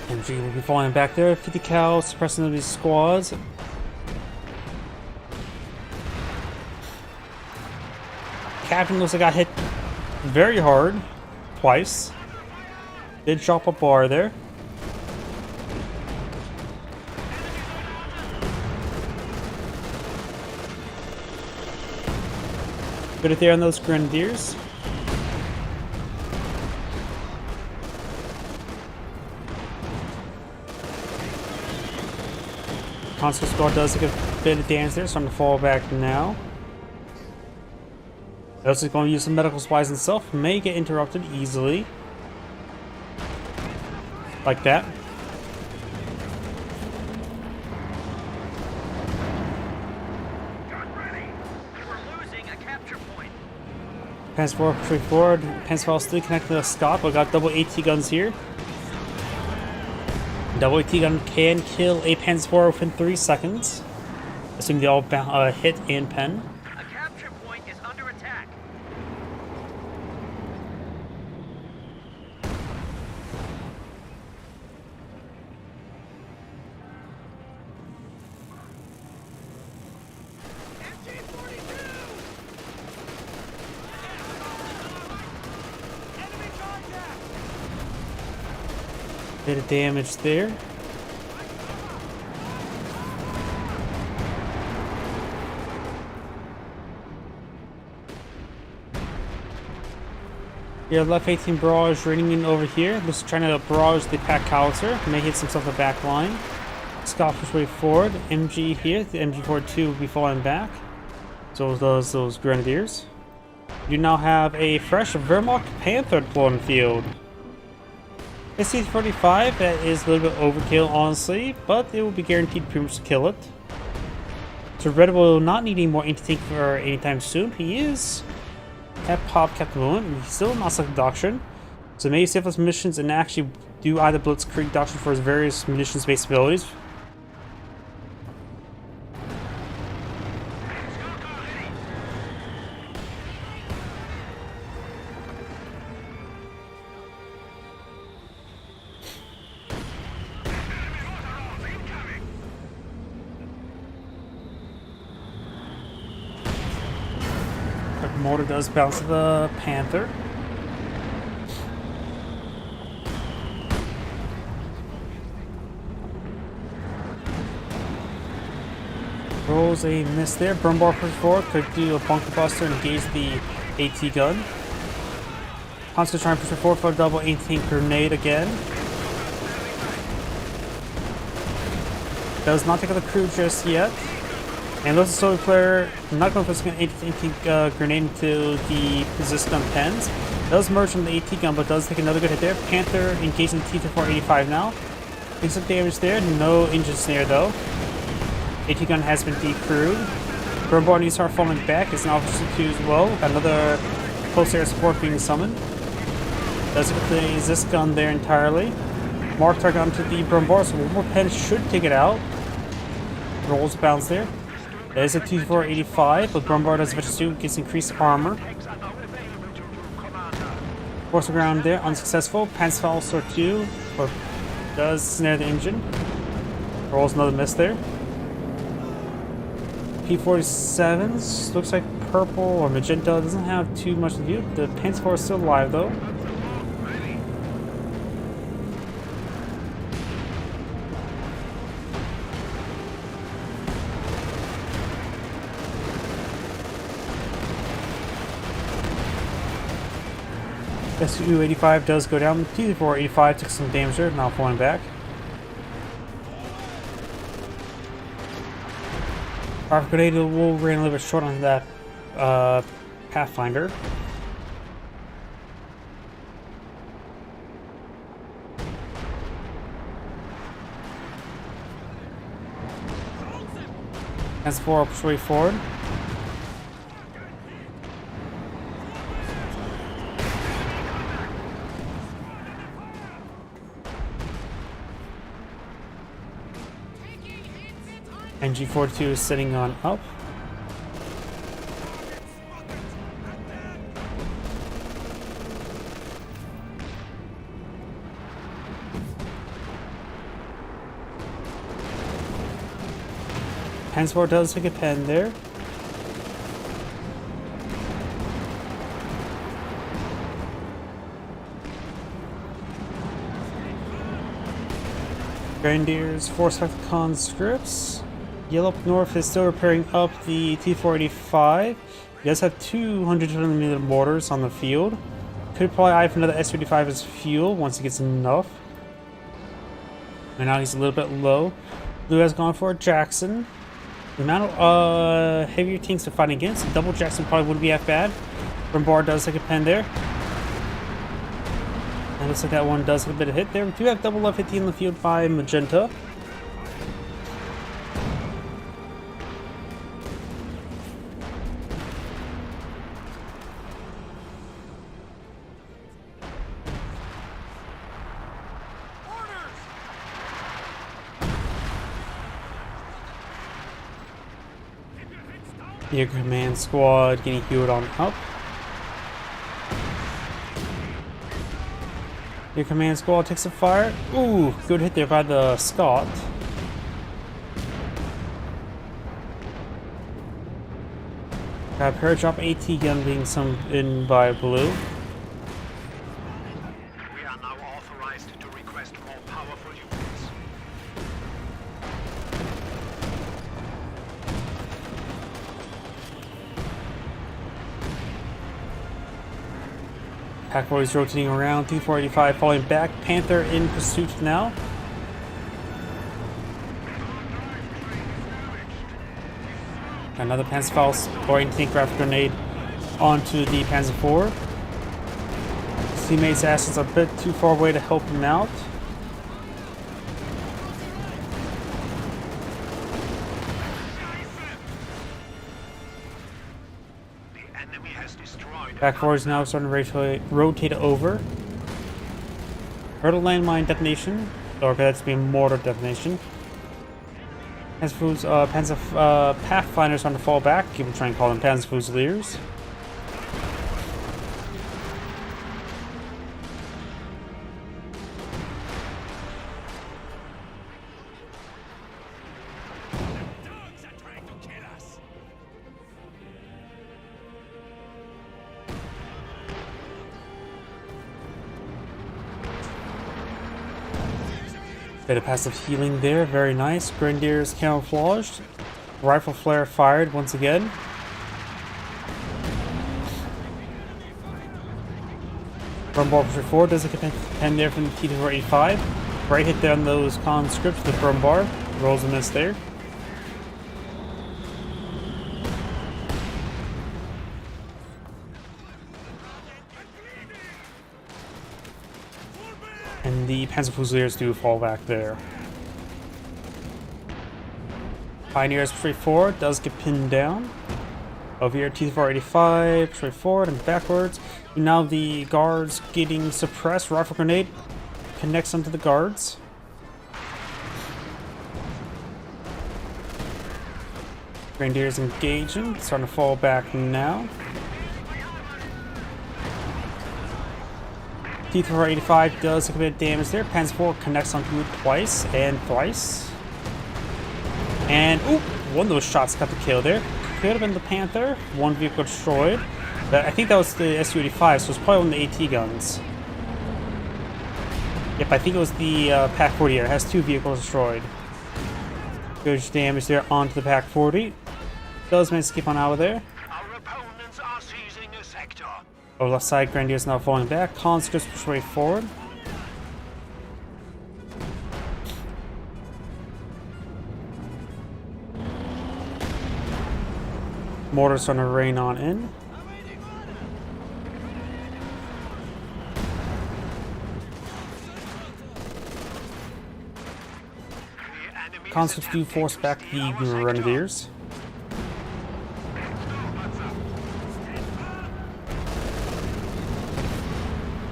MG will be falling back there. 50 cal suppressing these squads. Captain looks like got hit very hard twice. Did drop a bar there. Good it there on those Grenadiers. Console Squad does take a bit of damage there, starting to fall back now. Also going to use some medical supplies himself, may get interrupted easily. Like that. We're losing a capture point. Panzer IV forward. Panzer IV still connected to the Scott, but got double AT guns here. Double AT gun can kill a Panzer IV within 3 seconds. Assuming they all hit and pen. A capture point is under attack. Bit of damage there. Yeah, left 18 barrage raining in over here. Just trying to barrage the pack howitzer. May hit some stuff the back line. Scott push way forward. MG here. The MG-42 will be falling back. So does those Grenadiers. You now have a fresh Wehrmacht Panther deployed in the field. It's C-45, that is a little bit overkill, honestly, but it will be guaranteed pretty much to kill it. So Red will not need any more anti-tank for anytime soon. He is at pop kept the moment. He's still not selected doctrine. So maybe save those missions and actually do either Blitzkrieg doctrine for his various munitions-based abilities. mortar does bounce to the Panther. Rolls a miss there. Brumbar pushes forward. Could do a bunker buster and engage the AT gun. Hansko trying to push forward for a double anti-tank grenade again. Does not take out the crew just yet. And looks a Soviet player not going to put an anti-tank grenade into the resist gun pens. Does merge on the AT gun, but does take another good hit there. Panther engaging the T-485 now. Takes some damage there. No engine snare though. AT gun has been decrewed. Brumbar needs to start falling back. It's an Officer 2 as well. Got another close air support being summoned. Does get the resist gun there entirely. Mark target onto the Brumbar, so one more pen should take it out. Rolls a bounce there. There's a T-485, but Brumbar does eventually gets increased armor. Force the ground there, unsuccessful. Panzerfaust sort 2, but does snare the engine. Rolls another miss there. P-47s, looks like purple or magenta, doesn't have too much to do. The Panzerfaust is still alive though. Su-85 does go down. T-485 took some damage there, now falling back. Our grenade will ran a little bit short on that Pathfinder. As for push way forward. NG-42 is sitting on up. Panzer does take a pen there. Grenadiers force back the conscripts. Yellow up north is still repairing up the T-485. He does have 200mm mortars on the field. Could probably eye for another S-35 as fuel once he gets enough. And now he's a little bit low. Blue has gone for a Jackson. The amount of heavier tanks to fight against, a double Jackson probably wouldn't be that bad. Brumbar does take a pen there. And looks like that one does have a bit of hit there. We do have double F-50 in the field by Magenta. Your command squad getting healed on up. Your command squad takes a fire. Ooh, good hit there by the Scott. Got a paradrop AT gun being summoned in by Blue. We are now authorized to request more powerful units. Pack boys rotating around. T-485 falling back. Panther in pursuit now. Another Panzerfaust or anti-tank graphic grenade onto the Panzer IV. His teammate's assets are a bit too far away to help him out. The enemy has destroyed. Back forward is now starting to rotate over. Heard a landmine detonation, or could that be a mortar detonation? Panzer Pathfinders on the fall back. People try and call them Panzer Fusiliers. Bit of passive healing there, very nice. Grenadiers camouflaged. Rifle flare fired once again. Brumball push forward, doesn't get 10 there from the T-485. Right hit there on those conscripts with Brumbar. Rolls a miss there. And the Panzer Fusiliers do fall back there. Pioneers straight forward, does get pinned down. Over here, T-485, straight forward and backwards. Now the guards getting suppressed. Rifle grenade connects onto the guards. Grenadiers engaging, starting to fall back now. T-485 does a bit of damage there. Panzer IV connects onto it twice and thrice. And, ooh, one of those shots got the kill there. Could have been the Panther. One vehicle destroyed. But I think that was the Su-85, so it's probably one of the AT guns. Yep, I think it was the PaK-40 here. It has 2 vehicles destroyed. Good damage there onto the PaK-40. Does manage to keep on out of there. Our opponents are seizing a sector. Over left side, Grenadiers now falling back. Conscripts push way forward. Mortar's starting to rain on in. Conscripts do force back the Grenadiers.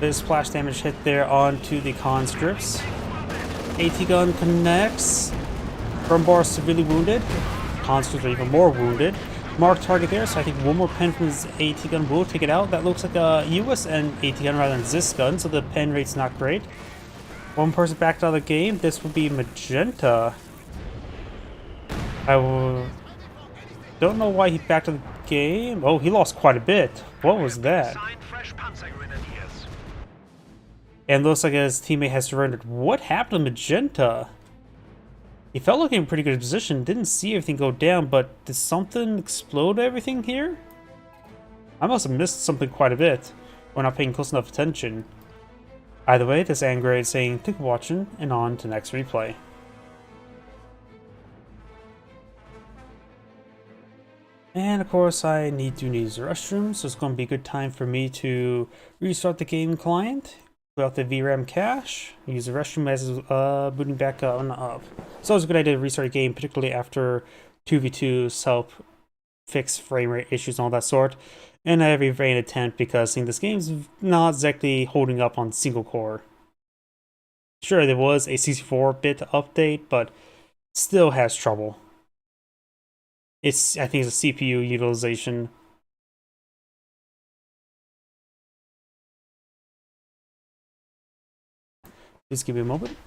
There's splash damage hit there onto the conscripts. AT gun connects. Brumbar severely wounded. Conscripts are even more wounded. Mark target there, so I think one more pen from his AT gun will take it out. That looks like a US and AT gun rather than this gun, so the pen rate's not great. One person backed out of the game. This would be Magenta. Don't know why he backed out of the game. Oh, he lost quite a bit. What was that? And looks like his teammate has surrendered. What happened to Magenta? He felt like in a pretty good position. Didn't see everything go down, but did something explode everything here? I must have missed something quite a bit. We're not paying close enough attention. Either way, this Angry is saying thank you for watching, and on to next replay. And of course, I need to use the restroom, so it's going to be a good time for me to restart the game client. Without the VRAM cache, use the restroom as booting back up. So it's a good idea to restart a game, particularly after 2v2s help fix frame rate issues and all that sort. And every vain attempt because this game's not exactly holding up on single core. Sure, there was a 64-bit update, but still has trouble. I think it's a CPU utilization. Please give me a moment.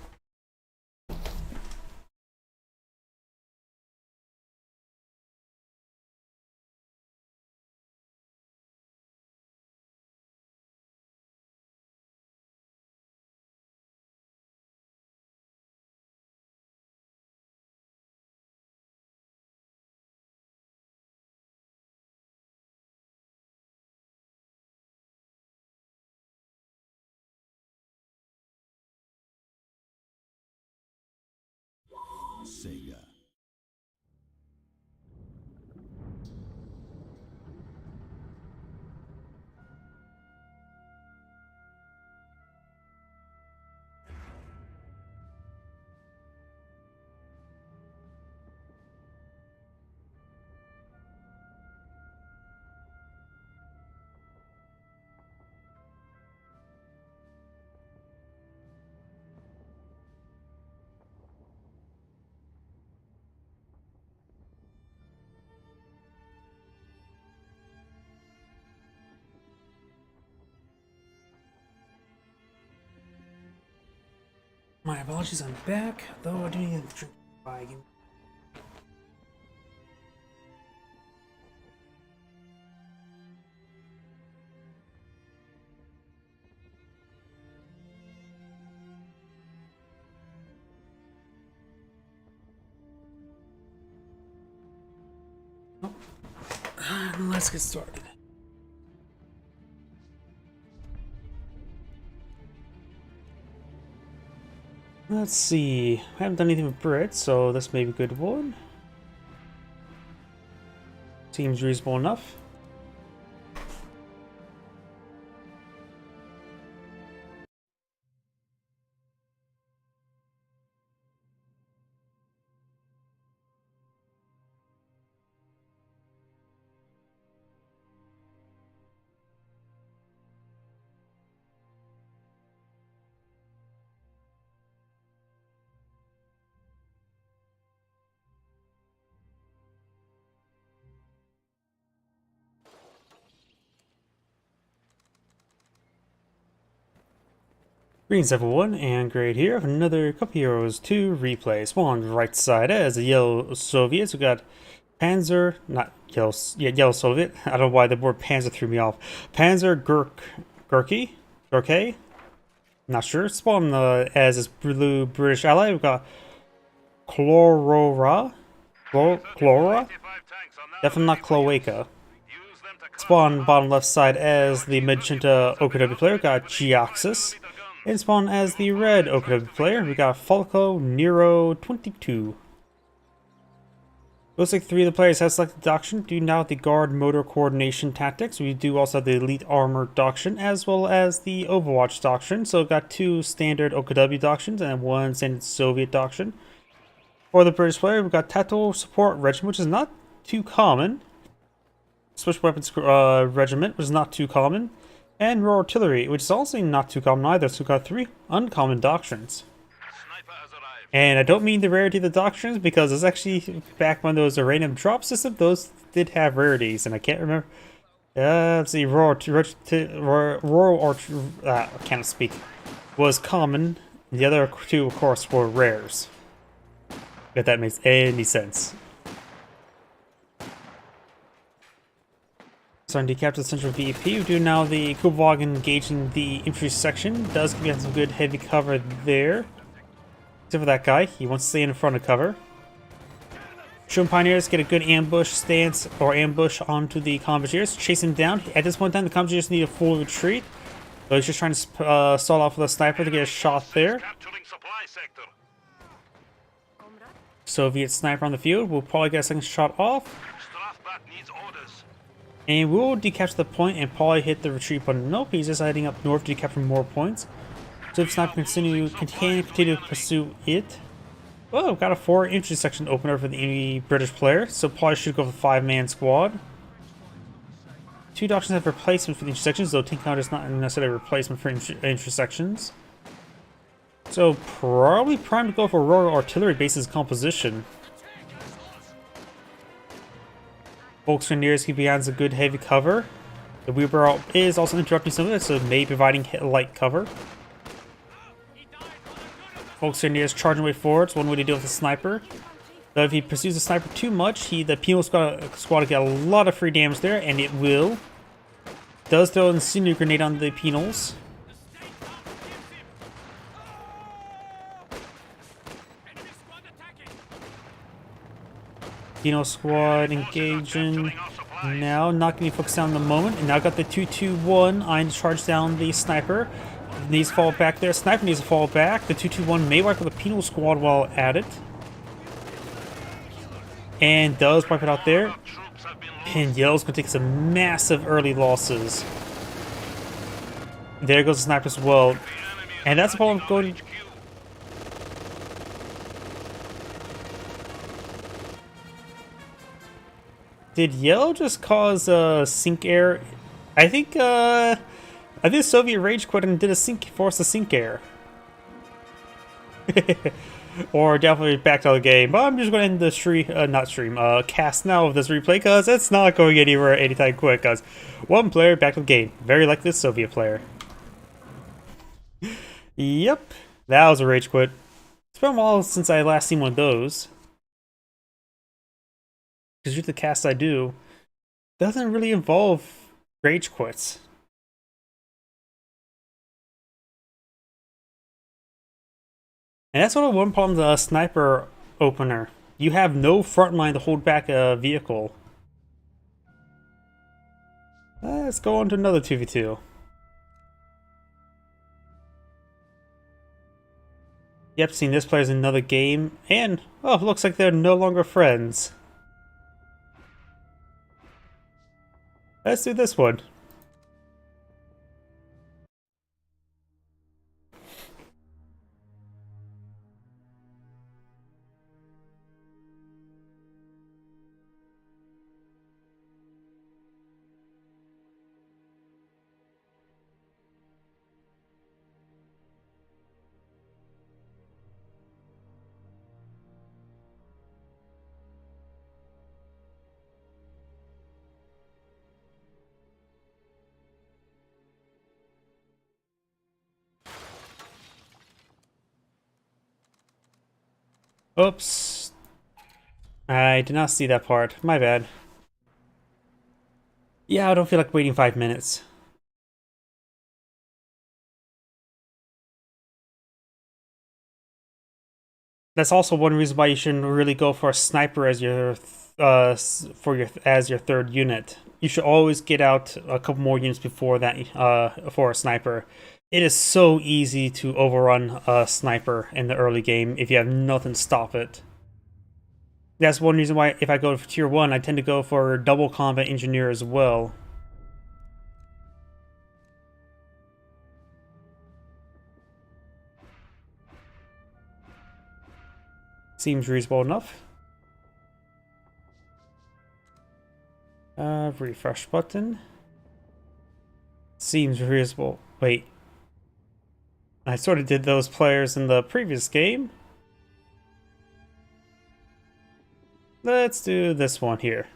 Sega. My apologies, I'm back, though I do need to drink by. Let's get started. Let's see. I haven't done anything with Brit, so this may be a good one. Seems reasonable enough. Greetings everyone, and Grade here. Another couple heroes to replay. Spawn on the right side as the Yellow Soviets. We got Panzer, not Yellow, yeah, Yellow Soviet. I don't know why the word Panzer threw me off. Panzer Gurkey? Not sure. Spawn as his blue British ally. We've got Chlora? Definitely not Cloaca. Spawn bottom left side as the magenta OKW player. We got Geoxys. And spawn as the red OKW player, we got Falco Nero 22. Looks like 3 of the players have selected the doctrine. Do now the guard motor coordination tactics. We do also have the elite armor doctrine as well as the Overwatch doctrine. So we've got 2 standard OKW doctrines and 1 standard Soviet doctrine. For the British player, we've got tactical support regiment, which is not too common. Special weapons regiment, which is not too common. And Royal Artillery, which is also not too common either, so we've got 3 uncommon doctrines. And I don't mean the rarity of the doctrines, because it's actually back when there was a random drop system, those did have rarities, and I can't remember. Let's see, I can't speak, was common, and the other 2, of course, were rares. If that makes any sense. Starting to capture the central VP. We do now the Kubwag engaging the infantry section. Does give you some good heavy cover there. Except for that guy. He wants to stay in front of cover. Shun Pioneers get a good ambush stance or ambush onto the Combagiers. Chase him down. At this point in time, the Combagiers need a full retreat. So he's just trying to stall off with a sniper to get a shot there. Soviet sniper on the field. We'll probably get a second shot off. And we'll decapture the point and probably hit the retreat button. Nope, he's just heading up north to decapture more points. So if sniper continue to pursue it. Oh, got a 4 infantry section opener for the British player, so probably should go for 5-man squad. 2 doctrines have replacement for the infantry sections, though tank counter is not necessarily a replacement for infantry sections. So probably prime to go for Royal Artillery bases composition. Volksgrenadiers keep behind a good heavy cover. The wheelbarrow is also interrupting some of it, so maybe providing light cover. Volksgrenadiers charging way forwards, one way to deal with the sniper. Though if he pursues the sniper too much, the penal squad will get a lot of free damage there, and it will. Does throw an incendiary grenade on the penals. Penal squad engaging now, not getting focused down in the moment, and now got the 2-2-1 eyeing to charge down the sniper. Needs to fall back there. Sniper needs to fall back. The 2-2-1 may wipe out the penal squad while at it. And does wipe it out there. And Yellow's going to take some massive early losses. There goes the sniper as well. And that's the problem going. Did Yellow just cause sink air? I think Soviet rage quit and did force a sink air. Or definitely backed out of the game. But I'm just going to end the cast now of this replay, because it's not going anywhere anytime quick, because one player back to the game. Very like this Soviet player. Yep, that was a rage quit. It's been a while since I last seen one of those. Because usually the cast I do doesn't really involve rage quits. And that's one problem with the sniper opener. You have no front line to hold back a vehicle. Let's go on to another 2v2. Yep, seeing this player's in another game, and, oh, looks like they're no longer friends. Let's do this one. Oops. I did not see that part. My bad. Yeah, I don't feel like waiting 5 minutes. That's also one reason why you shouldn't really go for a sniper as your as your third unit. You should always get out a couple more units before that for a sniper. It is so easy to overrun a sniper in the early game if you have nothing to stop it. That's one reason why if I go for tier 1, I tend to go for double combat engineer as well. Seems reasonable enough. Refresh button. Seems reasonable. Wait. I sort of did those players in the previous game. Let's do this one here.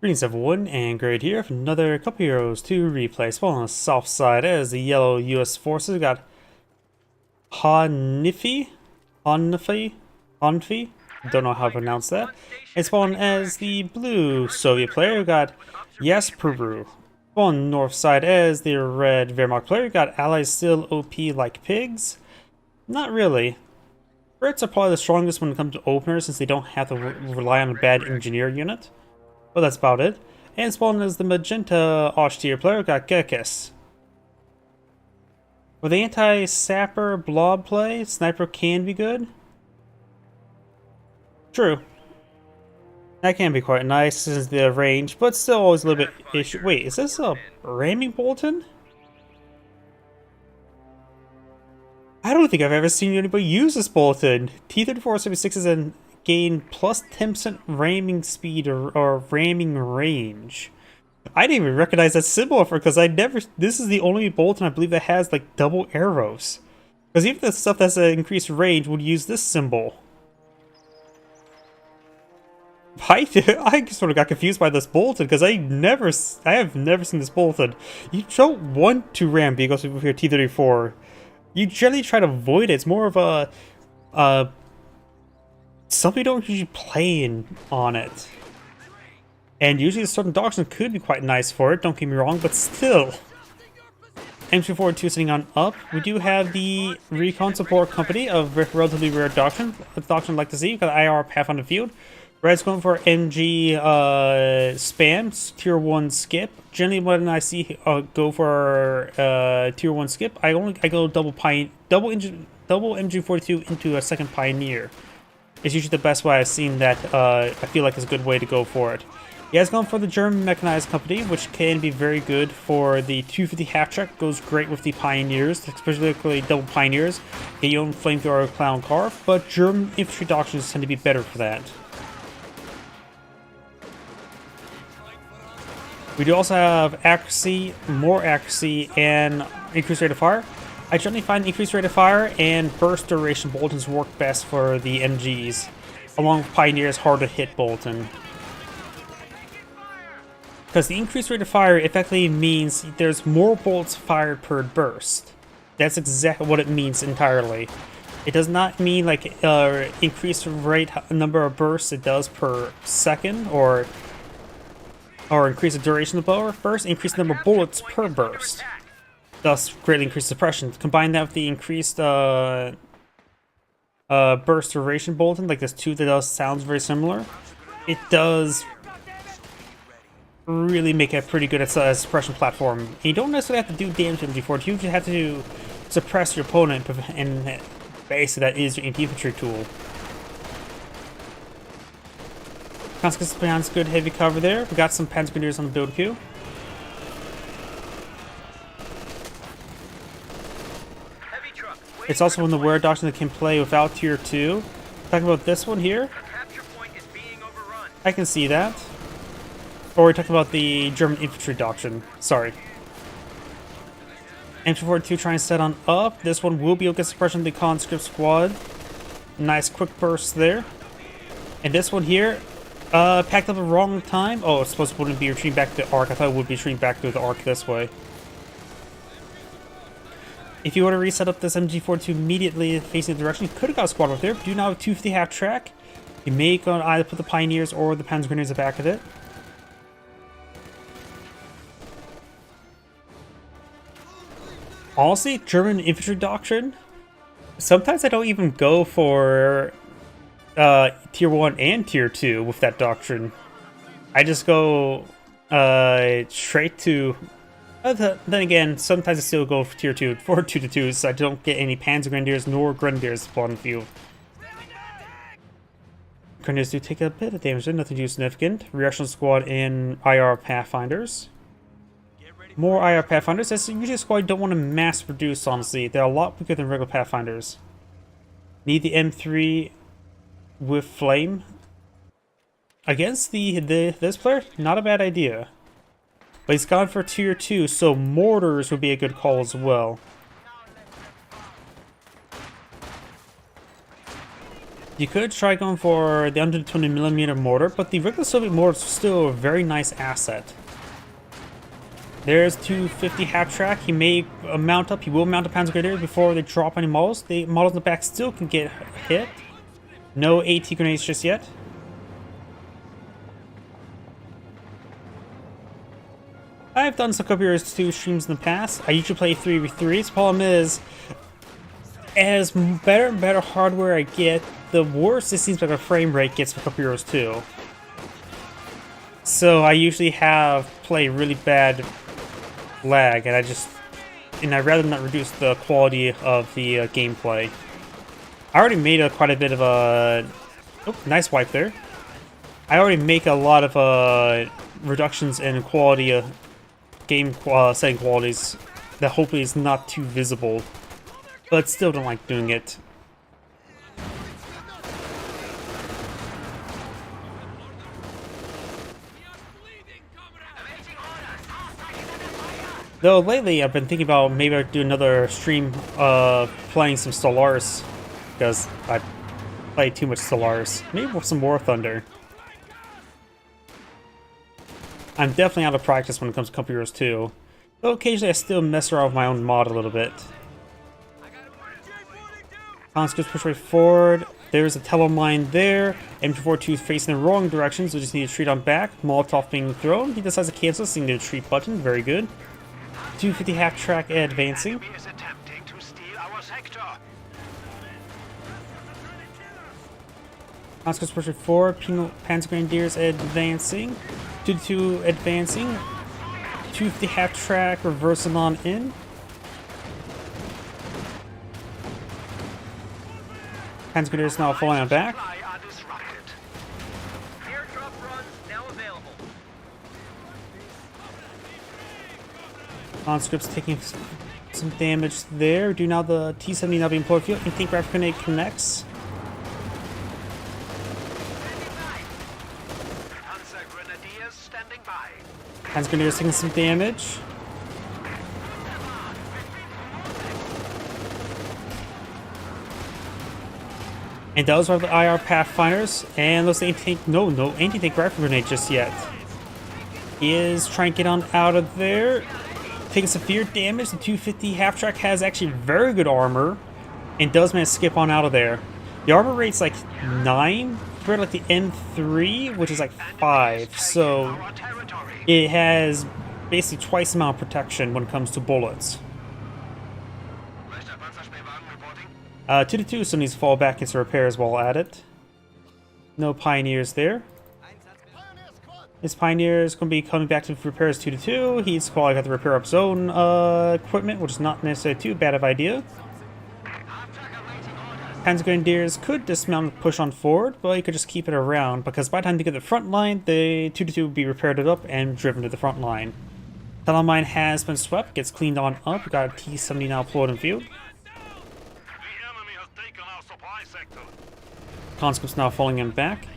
Greetings everyone, and Great here for another couple heroes to replay. Spawn on the south side as the yellow US forces got Hanfi? Don't know how to pronounce that. And spawn as the blue Soviet player got Yaspuru. Spawn north side as the red Wehrmacht player got allies still OP like pigs? Not really. Brits are probably the strongest when it comes to openers since they don't have to rely on a bad engineer unit. But that's about it. And spawned as the magenta Osh-tier player got Gekis. For the anti-sapper blob play, sniper can be good. True. That can be quite nice since the range, but still always a little bit issue. Wait, is this a ramming bolton? I don't think I've ever seen anybody use this bolton. T-3476 and gain plus 10% ramming speed or ramming range. I didn't even recognize that symbol for because this is the only bolton I believe that has like double arrows. Because even the stuff that's an increased range would use this symbol. I sort of got confused by this bolton because I have never seen this bolton. You don't want to ram vehicles with your T-34. You generally try to avoid it. It's more of a something you don't usually play on it. And usually the certain doctrine could be quite nice for it, don't get me wrong, but still. M242 sitting on up. We do have the Recon Support Company of relatively rare doctrine. A doctrine I'd like to see. We've got IR Path on the field. Red's going for NG spam, tier 1 skip. Generally when I see go for tier 1 skip, I go double MG42 into a second Pioneer. It's usually the best way I've seen that I feel like is a good way to go for it. He has gone for the German Mechanized Company, which can be very good for the 250 half-track. Goes great with the Pioneers, especially double Pioneers. Get your own flamethrower clown car, but German infantry doctrines tend to be better for that. We do also have accuracy, more accuracy, and increased rate of fire. I generally find increased rate of fire and burst duration Boltons work best for the MGs, along with Pioneer's hard to hit Bolton. Because the increased rate of fire effectively means there's more bolts fired per burst. That's exactly what it means entirely. It does not mean like increased rate number of bursts it does per second, or increase the duration of the burst, increase the number of bullets per burst. Thus, greatly increased suppression. Combine that with the increased burst duration Bolton, like this 2 that does sounds very similar. It does really make it pretty good as a suppression platform. And you don't necessarily have to do damage to MG4, you just have to suppress your opponent, and basically that is your anti-infantry tool. Consequence behind good heavy cover there. We got some Panzer Grenadiers on the build queue. It's also one of the rare doctrines that can play without tier 2. Talking about this one here. I can see that. Or we're talking about the German infantry doctrine. Sorry. MG42 trying to set on up. This one will be able to get suppression of the conscript squad. Nice quick burst there. And this one here, packed up the wrong time. Oh, it's supposed to wouldn't be retreating back to the arc. I thought it would be retreating back to the arc this way. If you want to reset up this MG42 immediately facing the direction, you could have got a squad up there. But do now have 250 half track. You may go either put the Pioneers or the Panzer Grenadiers at the back of it. Honestly, German infantry doctrine, sometimes I don't even go for tier 1 and tier 2 with that doctrine. I just go straight to... then again, sometimes I still go for tier 2 for 2-2s, so I don't get any Panzer Grenadiers nor Grenadiers on the field. Grenadiers do take a bit of damage, nothing too significant. Reaction squad in IR Pathfinders. More IR Pathfinders. That's usually a squad you don't want to mass produce, honestly. They're a lot weaker than regular Pathfinders. Need the M3 with Flame. Against this player, not a bad idea. But he's gone for tier 2, so mortars would be a good call as well. You could try going for the 120mm mortar, but the regular Soviet mortar is still a very nice asset. There's 250 half track. He may mount up. He will mount a Panzer Grenadier before they drop any models. The models in the back still can get hit. No AT grenades just yet. I've done some Copiers 2 streams in the past. I usually play 3v3s. The problem is, as better and better hardware I get, the worse it seems like a frame rate gets for Copiers 2. So I usually play really bad lag, and I'd rather not reduce the quality of the gameplay. I already made quite a bit of a... Oh, nice wipe there. I already make a lot of reductions in quality of game setting qualities that hopefully is not too visible, but still don't like doing it. Though lately I've been thinking about maybe I'd do another stream playing some Stellaris, because I play too much Stellaris. Maybe with some War Thunder. I'm definitely out of practice when it comes to Company Heroes 2. Though occasionally I still mess around with my own mod a little bit. Conscripts push right forward. There's a telemine there. MG42 is facing the wrong direction, so we just need to retreat on back. Molotov being thrown. He decides to cancel, seeing the retreat button. Very good. 250 half track advancing. Conscripts push right forward. Panzer Grenadiers advancing. 2-2 advancing. 250 half track reversing on in. Panzer Grenadiers now falling on back. Conscripts taking some damage there. Do now the T-70 now being employed field. Think Rapid Grenade connects. Panzer Grenadiers standing by. Hans Grenadiers taking some damage. And those are the IR Pathfinders, and those anti-tank, no anti-tank rifle grenade just yet. He is trying to get on out of there, taking severe damage. The 250 half-track has actually very good armor, and does manage to skip on out of there. The armor rate's like 9, compared to like the M3, which is like 5, so it has basically twice the amount of protection when it comes to bullets. 2-2 still needs to fall back into repairs while at it. No Pioneers there. His Pioneer is going to be coming back to repairs 2-2. He's probably got the repair up zone equipment, which is not necessarily too bad of an idea. Panzer Grenadiers could dismount and push on forward, but you could just keep it around, because by the time they get to the front line, the 2-2 would be repaired it up and driven to the front line. Tunnel mine has been swept, gets cleaned on up. We got a T-70 now deployed in field. Conscripts now falling him back.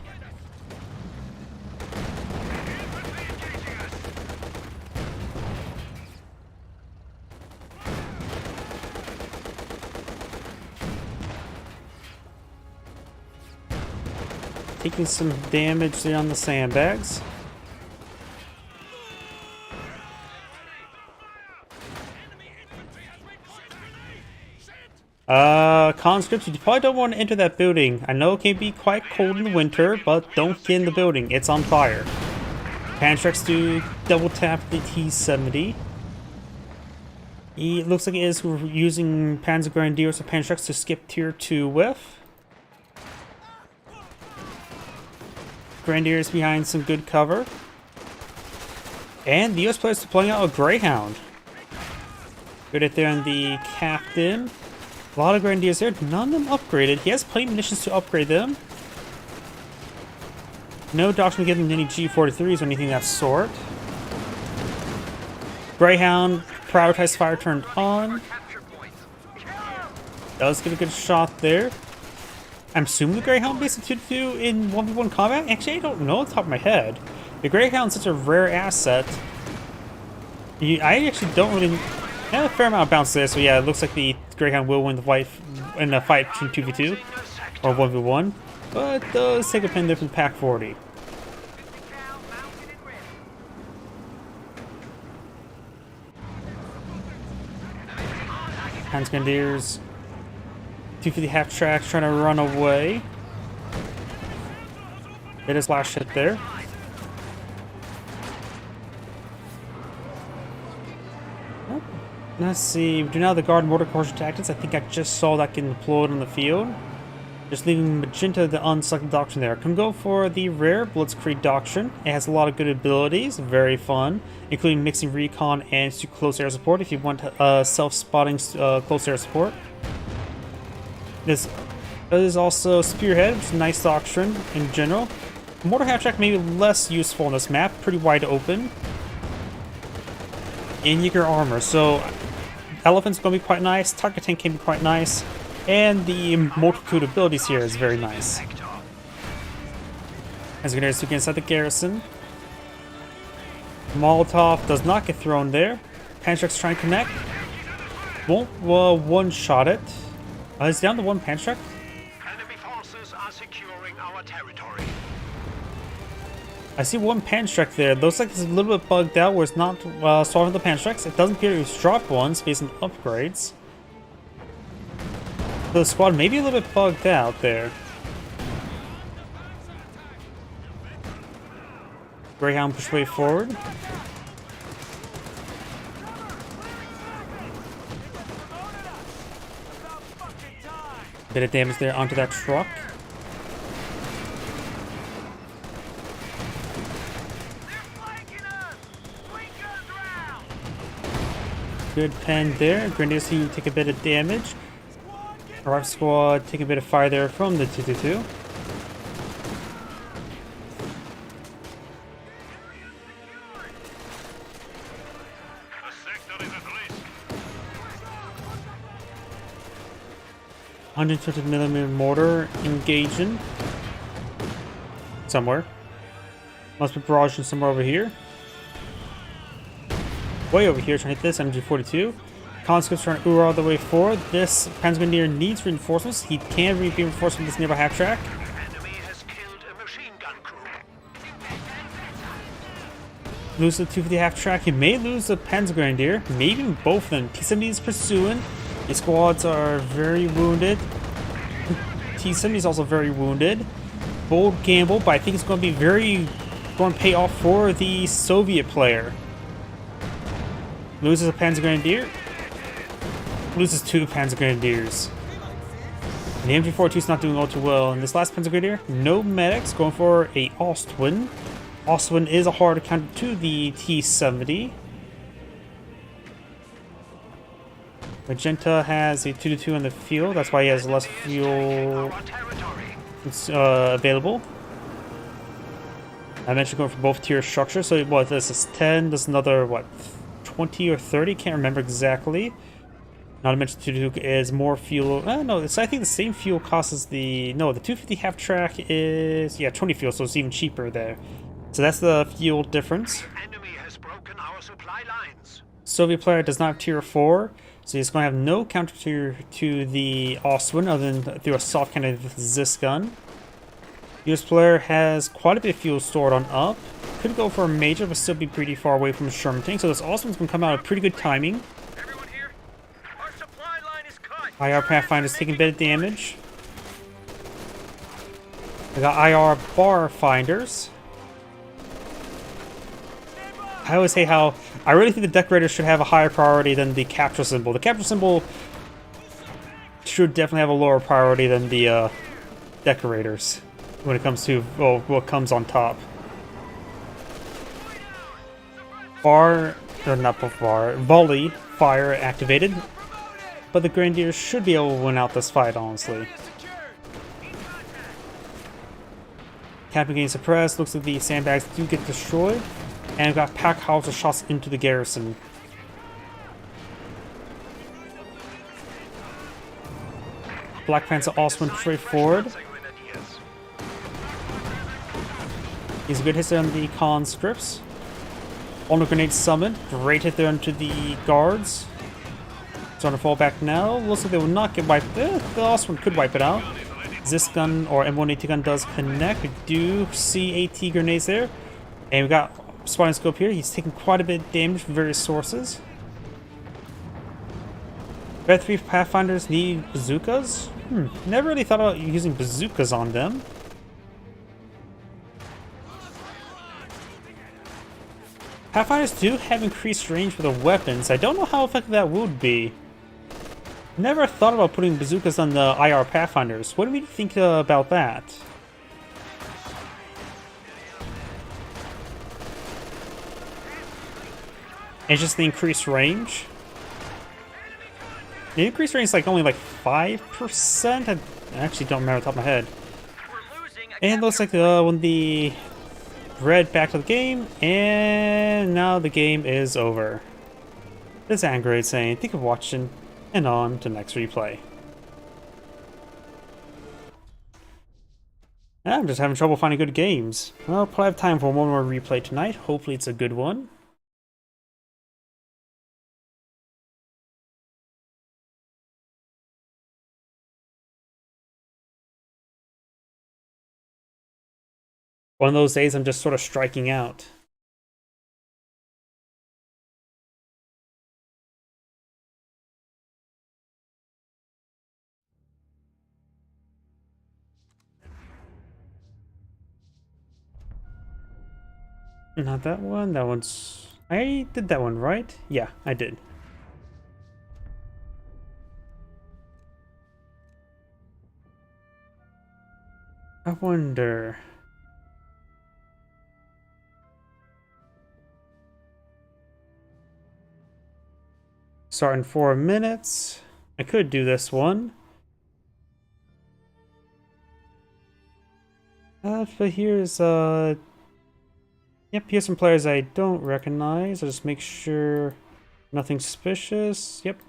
Taking some damage there on the sandbags. Conscripts, you probably don't want to enter that building. I know it can be quite cold in the winter, but don't get in the building. It's on fire. Pantrax do double tap the T-70. It looks like it is using Panzer Grenadiers or Pantrax to skip tier 2 with. Grenadiers behind some good cover. And the US players deploying out a Greyhound. Good at there on the captain. A lot of Grenadiers there, none of them upgraded. He has plenty of munitions to upgrade them. No doctrine to give him any G43s or anything of that sort. Greyhound, prioritized fire turned on. Does get a good shot there. I'm assuming the Greyhound basically 2-2 in 1v1 combat? Actually, I don't know off the top of my head. The Greyhound's such a rare asset. I actually don't really... Yeah, a fair amount of bounce there, so yeah, it looks like the Greyhound will win the fight in a fight between 2v2 or 1v1, but does take a pin there from Pack 40. Hans Grenadiers, 250 half tracks trying to run away. Hit his last hit there. Let's see, we do now the guard mortar course tactics. I think I just saw that getting deployed on the field. Just leaving Magenta the unselected doctrine there. Can go for the rare Blitzkrieg doctrine. It has a lot of good abilities, very fun, including mixing recon and close air support if you want self-spotting close air support. This is also Spearhead, which is a nice doctrine in general. Mortar half track may be less useful on this map, pretty wide open. And Jaeger armor, so Elephant's going to be quite nice, Target Tank can be quite nice, and the multitude of abilities here is very nice. As we can see inside the garrison. Molotov does not get thrown there. Pantrax trying to connect. Won't one-shot it. Is down to one Pantrax? Enemy forces are securing our territory. I see one Pantrax there. Looks like it's a little bit bugged out where it's not solving the Pantrax. It doesn't appear to have dropped ones based on upgrades. So the squad may be a little bit bugged out there. Greyhound push way forward. Bit of damage there onto that truck. Good pen there. Grenadiers team take a bit of damage. Rifle squad take a bit of fire there from the 222. The sector is at risk. 150mm mortar engaging. Somewhere. Must be barraging somewhere over here. way over here trying to hit this MG42. Conscripts trying to all the way forward. This Panzergrenadier needs reinforcements. He can be reinforced with this nearby half track. Enemy has killed a machine gun crew. Lose the 250 half track. He may lose the Panzergrenadier. Maybe both of them. T-70 is pursuing. The squads are very wounded. T-70 is also very wounded. Bold gamble, but I think it's going to be going to pay off for the Soviet player. Loses a Panzergrenadier. Loses 2 Panzergrenadiers. And the MG42 is not doing all too well. And this last Panzergrenadier, no medics, going for a Ostwind. Ostwind is a hard counter to the T-70. Magenta has a 2-2 on the field. That's why he has less fuel available. I mentioned going for both tier structures. So what, this is 10. This is another, what, 20 or 30? Can't remember exactly. Not to mention 2-2 is more fuel. No, it's I think the same fuel cost as the... No, the 250 half track is... Yeah, 20 fuel, so it's even cheaper there. So that's the fuel difference. Enemy has broken our supply lines. Soviet player does not have tier 4, so he's going to have no counter to the Ostwind other than through a soft cannon with this gun. US player has quite a bit of fuel stored on up. Could go for a major, but still be pretty far away from Sherman tank. So this Ostwind's going to come out at pretty good timing. Everyone here? Our supply line is cut. IR Pathfinder's taking a bit of damage. I got IR Bar Finders. I always say how I really think the decorators should have a higher priority than the capture symbol. The capture symbol should definitely have a lower priority than the decorators when it comes to what comes on top. Volley fire activated, but the Grenadiers should be able to win out this fight, honestly. Capping getting suppressed. Looks like the sandbags do get destroyed. And we've got pack howitzer shots into the garrison. Black Panther also went straight forward. He's a good hit there on the conscripts. Honor grenade summoned. Great hit there onto the guards. Starting to fall back now. Looks like they will not get wiped. The last one could wipe it out. This gun or M1 AT gun does connect. We do see AT grenades there. And we got spotting scope here. He's taking quite a bit of damage from various sources. Red 3 Pathfinders need bazookas? Never really thought about using bazookas on them. Pathfinders do have increased range with the weapons. I don't know how effective that would be. Never thought about putting bazookas on the IR Pathfinders. What do we think about that? It's just the increased range. The increased range is like only like 5%. I actually don't remember off the top of my head. And it looks like when the red back to the game, and now the game is over. This is Android saying, thank you for watching, and on to the next replay. I'm just having trouble finding good games. Well, I'll probably have time for one more replay tonight. Hopefully it's a good one. One of those days I'm just sort of striking out. Not that one. That one's... I did that one, right? Yeah, I did. I wonder... Starting 4 minutes. I could do this one. But here's yep, here's some players I don't recognize. I'll just make sure nothing suspicious. Yep,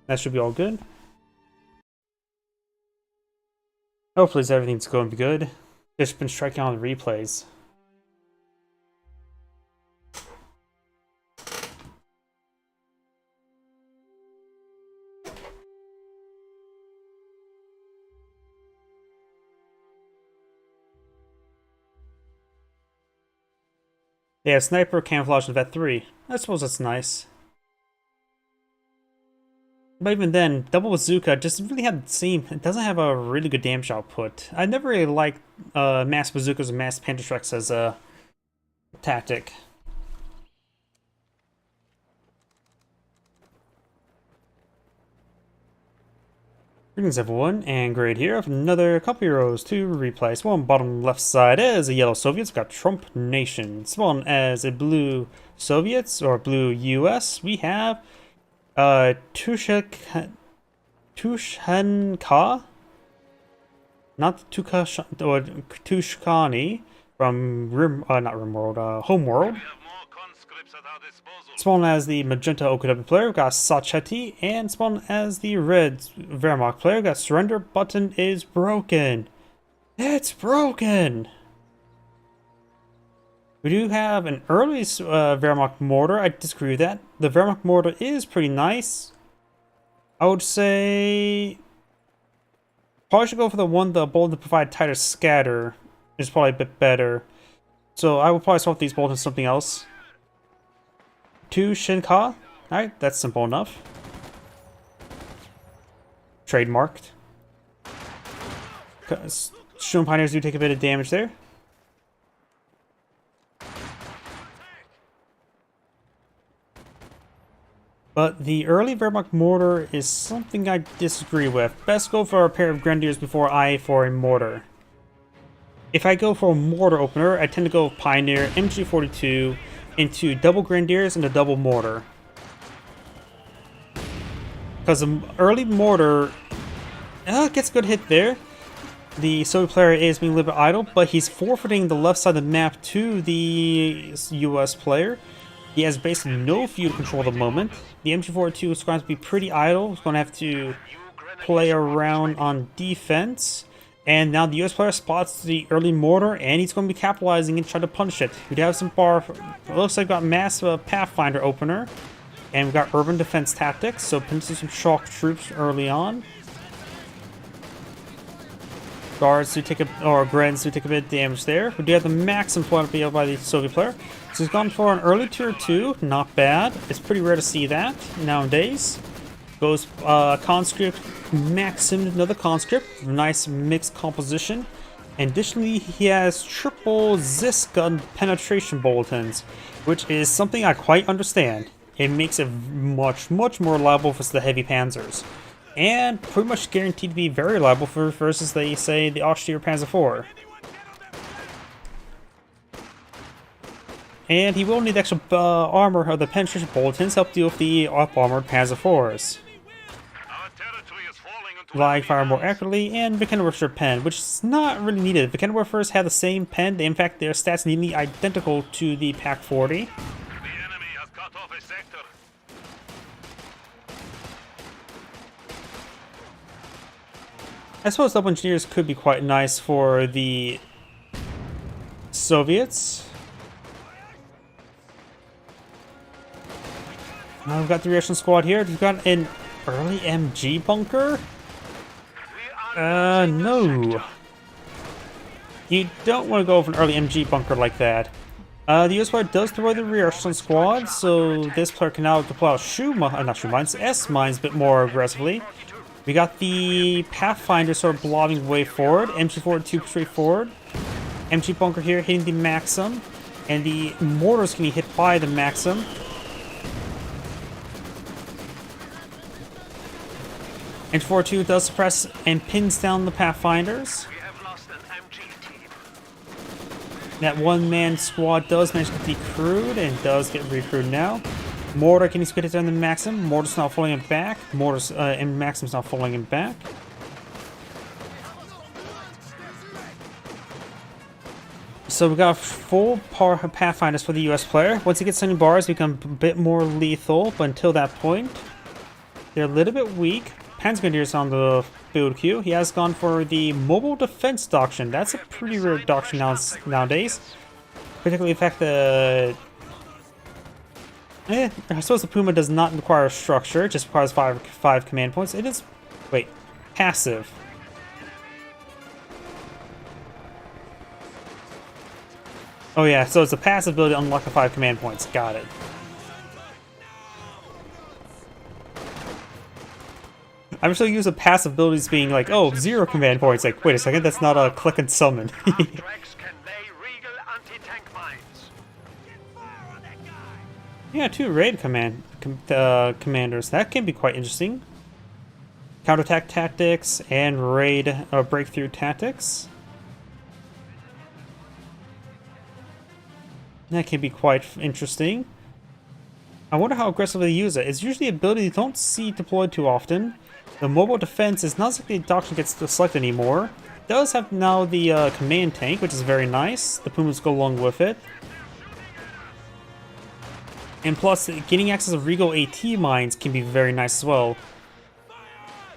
that should be all good. Hopefully everything's going to be good. Just been striking on the replays. They have sniper, camouflage, and vet 3. I suppose that's nice. But even then, double bazooka just really have the same. It doesn't have a really good damage output. I never really liked mass bazookas and mass Panzerschrecks as a tactic. Greetings everyone, and great here. I have another couple heroes to replace. One bottom left side is a yellow Soviets, got Trump Nation. Spawn as a blue Soviets or blue US. We have Tushka, not Tushkani from not Rimworld, Homeworld. We have more conscripts at our disposal. Spawn as the magenta OKW player, we've got Sacheti, and spawn as the red Wehrmacht player, we've got surrender button is broken. It's broken! We do have an early Wehrmacht mortar. I disagree with that. The Wehrmacht mortar is pretty nice. I would say probably should go for the one the bullet to provide tighter scatter. Is probably a bit better. So I will probably swap these bullets to something else. 2 Shinka. Alright, that's simple enough. Trademarked. Shun Pioneers do take a bit of damage there. But the early Wehrmacht mortar is something I disagree with. Best go for a pair of Grenadiers before I for a mortar. If I go for a mortar opener, I tend to go Pioneer, MG42, into double Grenadiers and a double mortar. Because the early mortar gets a good hit there. The Soviet player is being a little bit idle, but he's forfeiting the left side of the map to the US player. He has basically no field control at the moment. The MG42 is going to be pretty idle. He's going to have to play around on defense. And now the US player spots the early mortar, and he's going to be capitalizing and trying to punish it. We do have some bar. It looks like we've got massive Pathfinder opener. And we've got urban defense tactics, so potentially some shock troops early on. Guards do take or Grens do take a bit of damage there. We do have the maximum point to by the Soviet player. So he's gone for an early tier 2, not bad. It's pretty rare to see that nowadays. Goes conscript, maxim another conscript, nice mixed composition. And additionally, he has triple Zis gun penetration bulletins, which is something I quite understand. It makes it much more reliable for the heavy panzers. And pretty much guaranteed to be very reliable for versus, they say, the Austria Panzer IV. And he will need extra armor of the penetration bulletins to help deal with the up-armored Panzer IVs. Live fire more accurately, and Vickenwerfer pen, which is not really needed. Vickenwerfers have the same pen. In fact, their stats nearly identical to the Pak 40. The enemy has cut off a sector. I suppose double engineers could be quite nice for the Soviets. Now we've got the Russian squad here. We've got an early MG bunker. No. You don't want to go for an early MG bunker like that. The US player does throw the Russian squad, so this player can now deploy S mines a bit more aggressively. We got the Pathfinder sort of blobbing way forward, MG42 straight forward. MG bunker here hitting the Maxim, and the mortars can be hit by the Maxim. MG42 does suppress and pins down the Pathfinders. We have lost an MG team. That one-man squad does manage to get decrewed and does get recrewed now. Mortar can get it down the Maxim. Mortar's not following him back. Mortar's and Maxim's not following him back. So we got full power Pathfinders for the US player. Once he gets any bars, they become a bit more lethal, but until that point, they're a little bit weak. Panzergrenadiers on the build queue. He has gone for the mobile defense doctrine. That's a pretty rare doctrine nowadays. Particularly the fact that I suppose the Puma does not require structure, it just requires five command points. It is, wait, passive. Oh yeah, so it's a passive ability to unlock the 5 command points. Got it. I'm still used to passive abilities being like, oh, 0 command points. Like, wait a second, that's not a click and summon. Half-tracks can lay regal anti-tank mines. Get fire on that guy. Yeah, 2 raid commanders. That can be quite interesting. Counterattack tactics and raid breakthrough tactics. That can be quite interesting. I wonder how aggressively they use it. It's usually an ability you don't see deployed too often. The mobile defense is not exactly a doctrine gets selected anymore. It does have now the command tank, which is very nice. The Pumas go along with it. And plus, getting access to Regal AT mines can be very nice as well.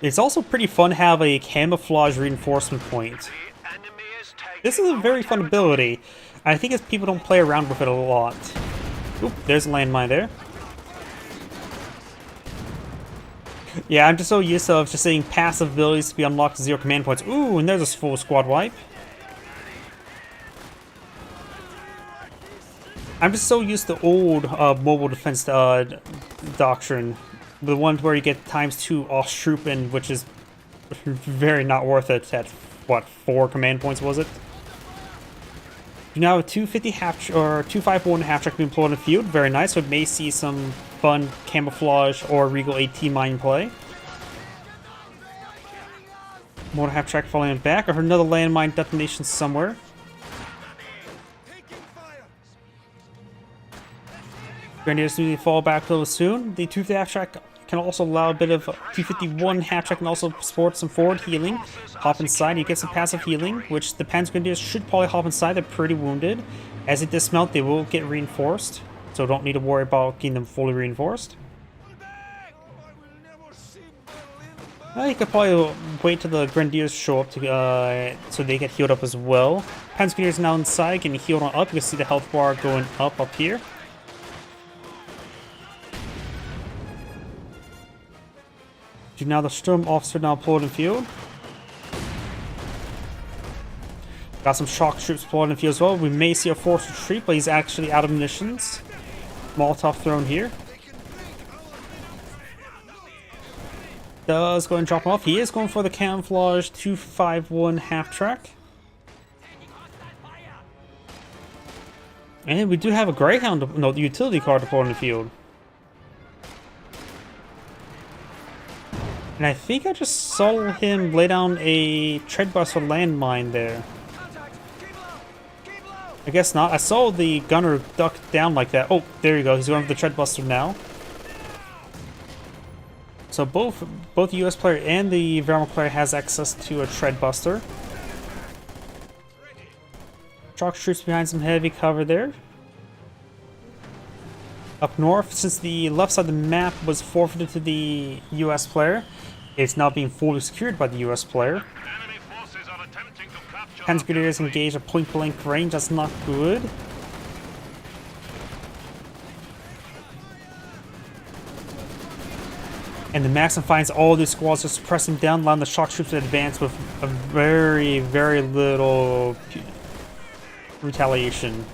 It's also pretty fun to have a camouflage reinforcement point. The enemy is taking This is a very fun ability. I think it's people don't play around with it a lot. Oop, there's a landmine there. Yeah, I'm just so used to just seeing passive abilities to be unlocked 0 command points. Ooh, and there's a full squad wipe. I'm just so used to old mobile defense doctrine. The ones where you get ×2 Osttruppen, which is very not worth it at, what, 4 command points was it? You now have 250 251 half-track being employed in the field. Very nice. So it may see some fun camouflage or Regal AT mine play. More half-track falling back. I heard another landmine detonation somewhere. Grenadiers need to fall back a little soon. The 250 half-track can also allow a bit of 251 half-track and also support some forward healing. Hop inside, you get some passive healing, which the Panzer Grenadiers should probably hop inside. They're pretty wounded. As they dismount, they will get reinforced, so don't need to worry about getting them fully reinforced. You could probably wait till the Grenadiers show up to, so they get healed up as well. Panzer Grenadiers now inside, getting healed on up. You can see the health bar going up here. Now the Sturm Officer now deployed in field. Got some shock troops deployed in field as well. We may see a forced retreat, but he's actually out of munitions. Molotov thrown here. Does go and drop him off. He is going for the camouflage 251 half-track. And we do have a Greyhound, no, the utility car deployed in the field. And I think I just saw him lay down a treadbuster landmine there. I guess not. I saw the gunner duck down like that. Oh, there you go. He's going for the treadbuster now. So both the US player and the Wehrmacht player has access to a treadbuster. Shock troops behind some heavy cover there. Up north, since the left side of the map was forfeited to the US player, it's now being fully secured by the US player. Enemy forces are attempting to capture Panzer Grenadiers engage at point-blank range. That's not good. And the Maxim finds all these squads just pressing down, allowing the shock troops to advance with a very, very little retaliation.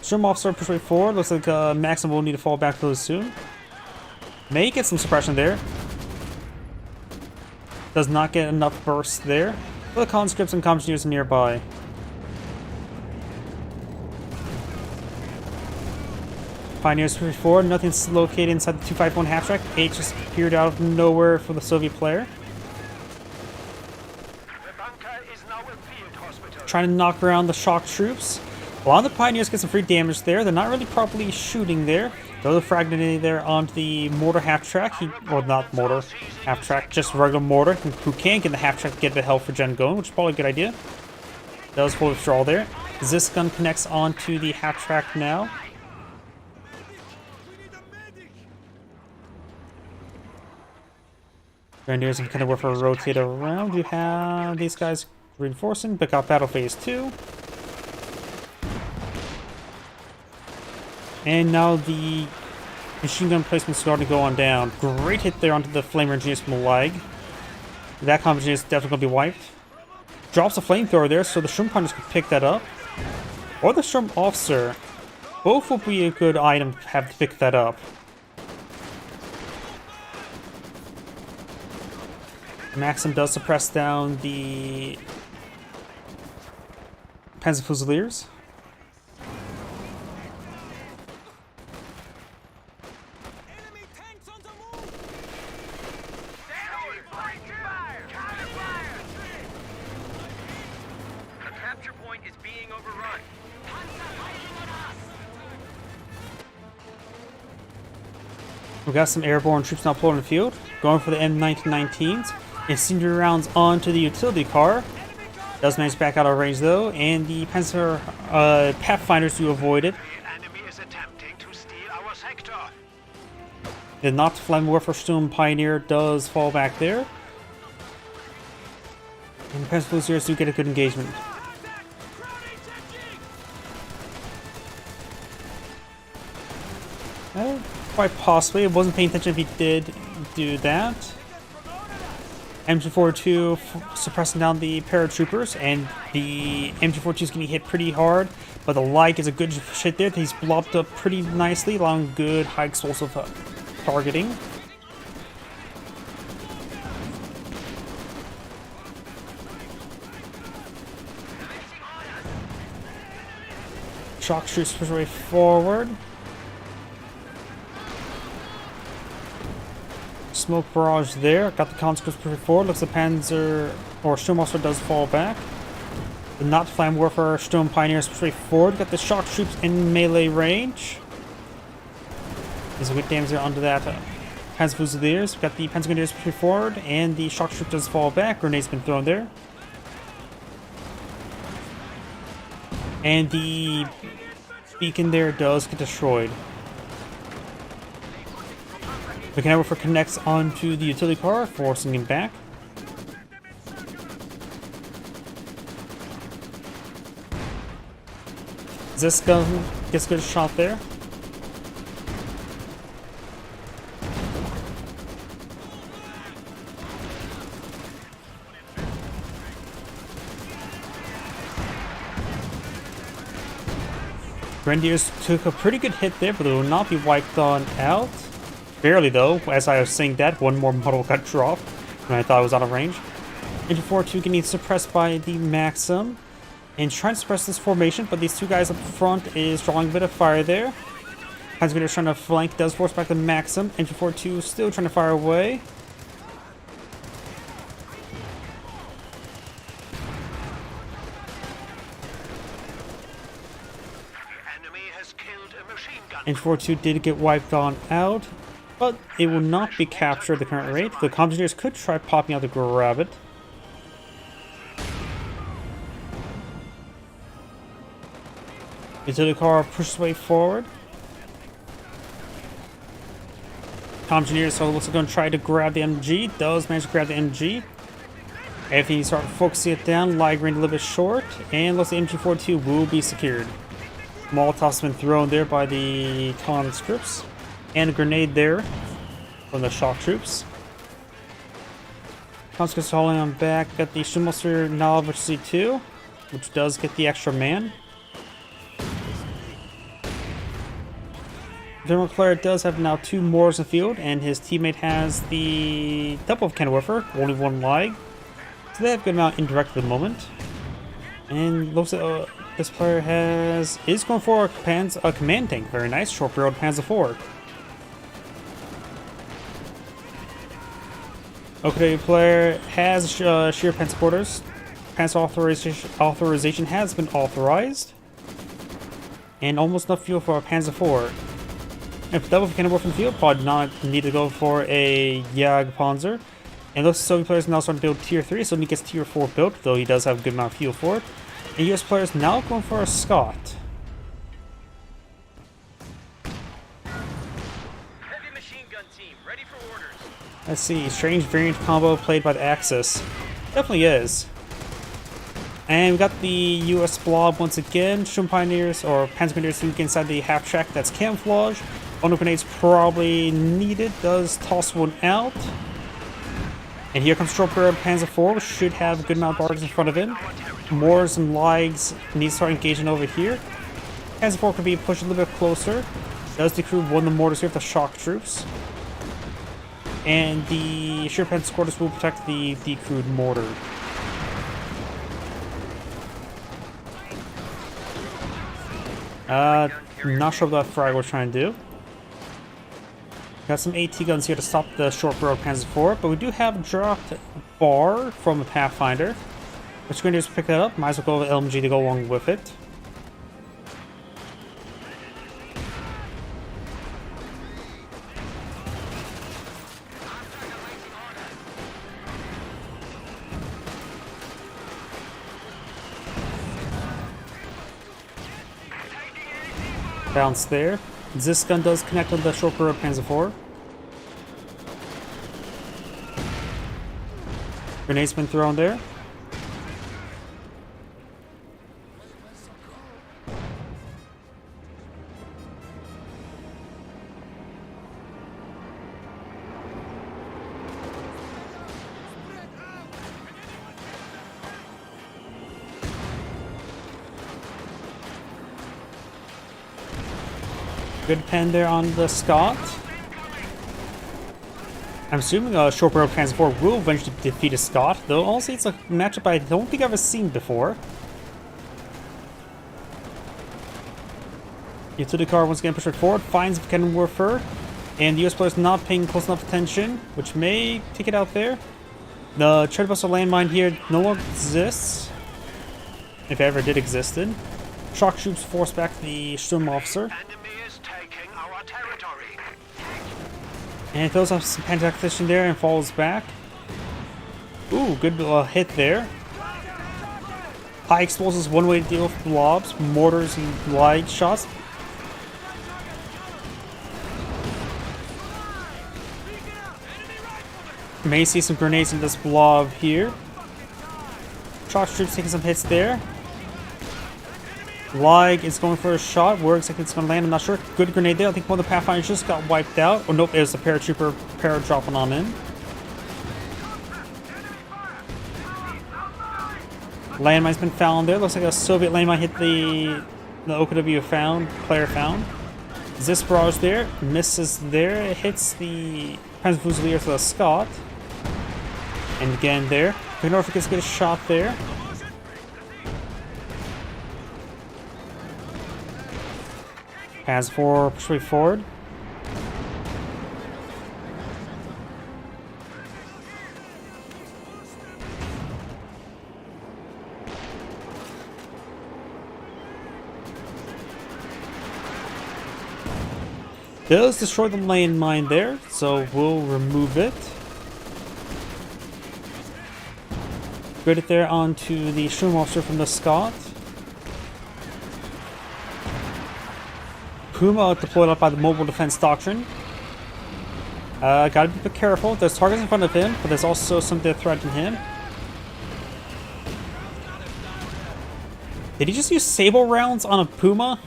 Sturm Officer push forward. Looks like Maxim will need to fall back really soon. May get some suppression there. Does not get enough burst there. But the conscripts and commandeers nearby. Pioneers push forward. Nothing's located inside the 251 half-track. H just appeared out of nowhere for the Soviet player. The bunker is now a field hospital. Trying to knock around the shock troops. A lot of the Pioneers get some free damage there. They're not really properly shooting there. Throw the fragment there onto the mortar half-track. Well, not mortar half-track, just regular mortar. Who can get the half-track to get the health for Gen going, which is probably a good idea. Does full withdrawal there. This gun connects onto the half-track now. Grenadiers can kind of work for a rotate around. You have these guys reinforcing. Pick up battle phase 2. And now the machine gun placement's starting to go on down. Great hit there onto the Flamer Engineers from the leg. That combination is definitely going to be wiped. Drops a flamethrower there, so the Shroom Punters can pick that up. or the Storm Officer. Both will be a good item to have to pick that up. Maxim does suppress down the Panzer Fusiliers. Enemy tanks on the move! Enemy fire! Counter fire! The capture point is being overrun. We got some airborne troops now pulling the field, going for the M1919s, and senior rounds onto the utility car. Does manage to back out of range though, and the Panzer Pathfinders do avoid it. The enemy is attempting to steal our sector. The not Flame Warfare Storm Pioneer does fall back there. And the Panzer Fusiliers do get a good engagement. Quite possibly. I wasn't paying attention if he did do that. MG42 suppressing down the paratroopers, and the MG42 is getting hit pretty hard, but the like is a good hit there. He's blocked up pretty nicely, allowing good high explosive targeting. Shock shoots his way forward. Smoke barrage there. Got the consequence pretty forward. Looks like Panzer or Sturmofficer does fall back. The not Flame Warfare Storm Pioneers pretty forward. Got the shock troops in melee range. There's a good damage there onto that Panzer Fusiliers. Got the Panzer Grenadiers pretty forward, and the shock troop does fall back. Grenades been thrown there. And the beacon there does get destroyed. The Canal Warfare connects onto the utility car, forcing him back. Ziska gets a good shot there. Grenadiers took a pretty good hit there, but they will not be wiped on out. Barely though, as I was saying that, one more model got dropped when I thought it was out of range. Engine 4-2 getting suppressed by the Maxim, and trying to suppress this formation, but these two guys up front is drawing a bit of fire there. Panzer trying to flank, does force back the Maxim. Engine 4-2 still trying to fire away. And 4-2 did get wiped on out, but it will not be captured at the current rate. The engineers could try popping out to grab it. Utility car pushes way forward. Engineers so looks like going to try to grab the MG. Does manage to grab the MG. Everything start focusing it down, lag range a little bit short, and looks like MG42 will be secured. Molotov's been thrown there by the conscripts, and a grenade there from the shock troops. Conscripts holding on back. Got the Schumacher Novice C2, which does get the extra man. General Claire does have now 2 Moors in the field, and his teammate has the double of cannon warfare, only 1 lag. So they have a good amount indirect at the moment. And looks like this player is going for a command tank. Very nice, short-barreled Panzer IV. Okay, player has sheer pen supporters. Panzer authorization has been authorized. And almost enough fuel for a Panzer IV. If double cannon warfare in the field, probably not need to go for a Jagdpanzer. And looks like Soviet players now starting to build tier 3, so he gets tier 4 built, though he does have a good amount of fuel for it. And US players now going for a Scott. Heavy machine gun team, ready for orders. Let's see, strange variant combo played by the Axis. Definitely is. And we got the US blob once again. Storm Pioneers or Panzer Grenadiers who get inside the half track that's camouflage. Ono grenades probably needed, does toss one out. And here comes Stormtrooper Panzer IV, which should have a good amount of barges in front of him. Mortars and Ligs need to start engaging over here. Panzer IV could be pushed a little bit closer. Does decrude one of the mortars here with the shock troops. And the Shippan Squadrons will protect the decrewed mortar. Not sure what that frag was trying to do. Got some AT guns here to stop the short barrel Panzer IV, but we do have a dropped bar from a Pathfinder. Which we're going to do is pick that up. Might as well go with LMG to go along with it. Bounce there. This gun does connect with the short barrel Panzer IV. Grenade's been thrown there. Good pen there on the Scott. I'm assuming short barrel Panzer IV will eventually defeat a Scott, though honestly it's a matchup I don't think I've ever seen before. Utility car once again pushed forward, finds cannon warfare, and the US player's not paying close enough attention, which may take it out there. The Tread Buster landmine here no longer exists, if it ever did existed. Shock troops force back the Sturm Officer. And throws off some Pantactician there and falls back. Ooh, good hit there. High explosives, one way to deal with blobs, mortars, and light shots. May see some grenades in this blob here. Shock troops taking some hits there. Lig is going for a shot. Works like it's going to land. I'm not sure. Good grenade there. I think one of the Pathfinders just got wiped out. Oh, nope. There's a paratrooper dropping on in. Landmine's been found there. Looks like a Soviet landmine hit the OKW player found. This barrage there. Misses there. It hits the Panzer Fusilier to the Scott. And again there. Norfolk gets a good shot there. Panzer IV push forward. Does destroy the landmine there, so we'll remove it. Good it there onto the Sturm Officer from the Scott. Puma deployed up by the Mobile Defense Doctrine. Gotta be a bit careful. There's targets in front of him, but there's also something that threaten him. Did he just use Sable rounds on a Puma?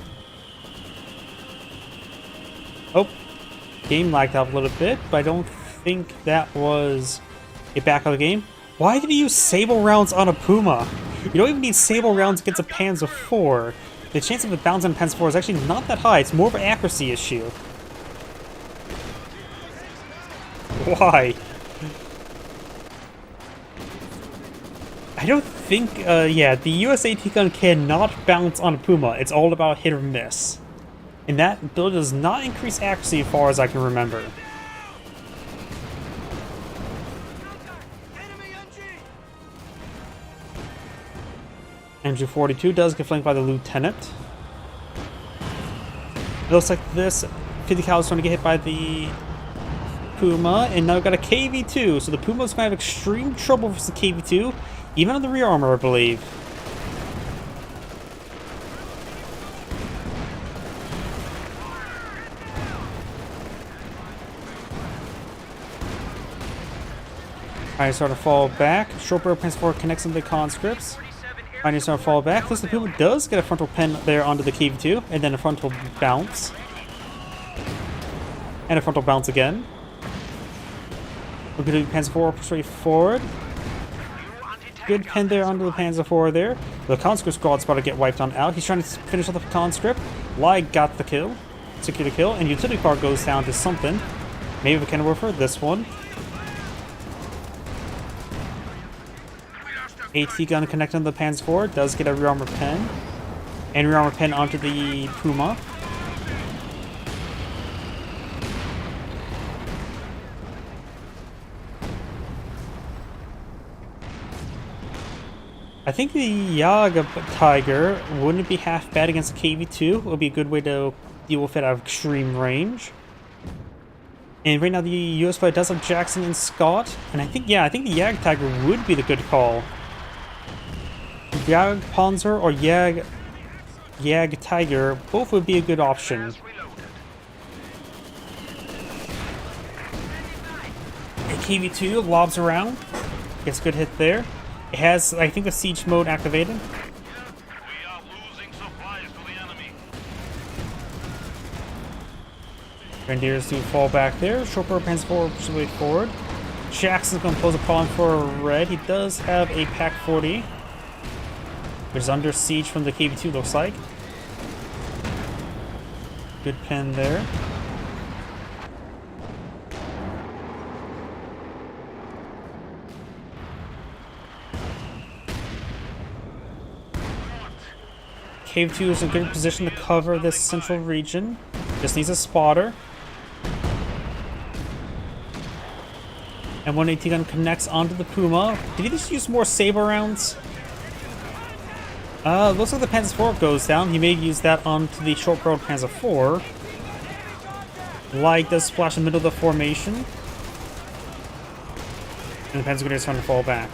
Oh, game lagged out a little bit, but I don't think that was a back of the game. Why did he use Sable rounds on a Puma? You don't even need Sable rounds against a Panzer IV. The chance of it bouncing on Panzer IV is actually not that high. It's more of an accuracy issue. Why? I don't think, yeah, the US AT gun cannot bounce on a Puma. It's all about hit or miss. And that ability does not increase accuracy as far as I can remember. MG42 does get flanked by the Lieutenant. It looks like this 50 cal is trying to get hit by the Puma, and now we've got a KV2, so the Puma's going to have extreme trouble versus the KV2, even on the rear armor, I believe. Alright, start to fall back. Short barrel Panzer IV connects into the conscripts. I need to start to fall back. This the Puma does get a frontal pen there onto the KV2, and then a frontal bounce. And a frontal bounce again. We're going to do Panzer IV straight forward. Good pen there under the Panzer IV there. The conscript squad's about to get wiped on out. He's trying to finish off the conscript. Lie got the kill. Secure the kill. And utility power goes down to something. Maybe a cannon warfare. This one. AT gun connected on the Panzer IV. Does get a rearmor pen. And rearmor pen onto the Puma. I think the Jag Tiger wouldn't be half bad against the KV-2. It would be a good way to deal with it out of extreme range. And right now the US flight does have Jackson and Scott. And I think the Jag Tiger would be the good call. Jag Panzer or Jag Tiger, both would be a good option. KV-2 lobs around. Gets a good hit there. It has, I think, the siege mode activated. We are losing supplies to the enemy. Grenadiers do fall back there. Chopper pans forward, pushes way forward. Jackson's going to pose a problem for red. He does have a Pack 40, which is under siege from the KV-2, looks like. Good pen there. KV-2 is in a good position to cover this central region. Just needs a spotter. And one AT gun connects onto the Puma. Did he just use more saber rounds? Looks like the Panzer IV goes down. He may use that onto the short-barreled Panzer IV. Light does splash in the middle of the formation. And the Panzer Grenadier is trying to fall back.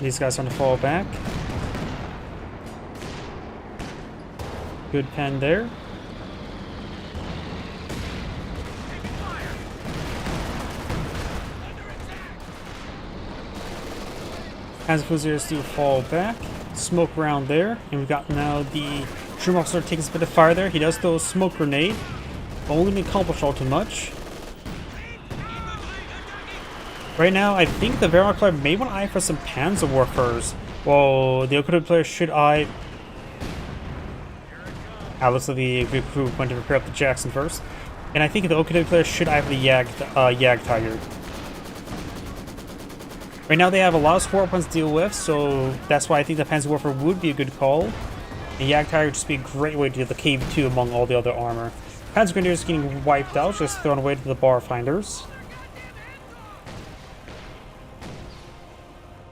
These guys trying to fall back. Good pen there. Panzer Fusiliers do fall back. Smoke round there. And we've got now the Troop Officer takes a bit of fire there. He does throw a smoke grenade. Only didn't accomplish all too much. Right now, I think the Wehrmacht player may want to eye for some Panzer Warfers. Well, the Okuda player should eye... looks like the Greek crew went to prepare up the Jackson first. And I think the Okuda player should eye for the Jag Tiger. Right now, they have a lot of support weapons to deal with, so that's why I think the Panzer Warfare would be a good call. And Jag Tiger would just be a great way to get the KV-2 among all the other armor. Panzer Grenadiers getting wiped out, just thrown away to the bar finders.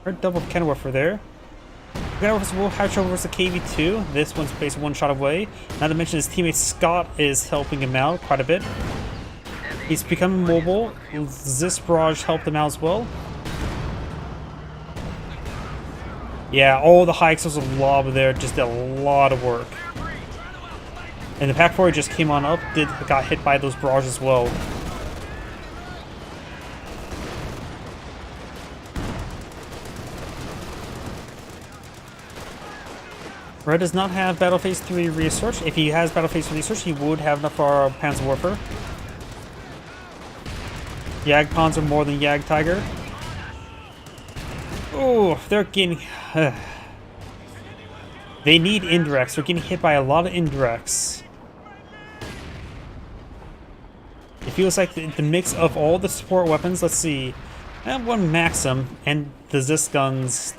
Red double cannon warfare there. Cannon warfare will have trouble versus the KV-2. This one's based one shot away. Not to mention his teammate Scott is helping him out quite a bit. He's becoming mobile. This barrage helped him out as well. Yeah, all the high explosive lob there just did a lot of work. And the Pack 4 just came on up, got hit by those barrages as well. Red does not have Battle Phase 3 research. If he has Battle Phase 3 research, he would have enough for Panzer Warfare. Jag Panzer more than Jag Tiger. Oh, they're getting... they need indirects. They're getting hit by a lot of indirects. It feels like the mix of all the support weapons. Let's see. I have one Maxim and the Zis guns.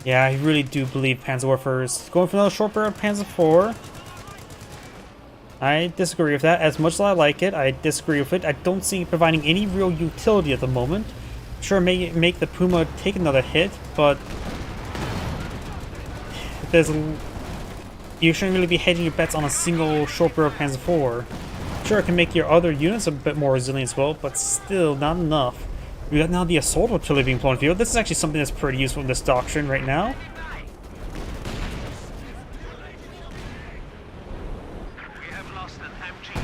Yeah, I really do believe Panzer Warfare is going for another short barrel Panzer IV. I disagree with that. As much as I like it, I disagree with it. I don't see it providing any real utility at the moment. Sure, may make the Puma take another hit, but you shouldn't really be hedging your bets on a single short barrel Panzer IV. Sure, it can make your other units a bit more resilient as well, but still not enough. We got now the assault artillery being flown field. This is actually something that's pretty useful in this doctrine right now. We have lost an MG team.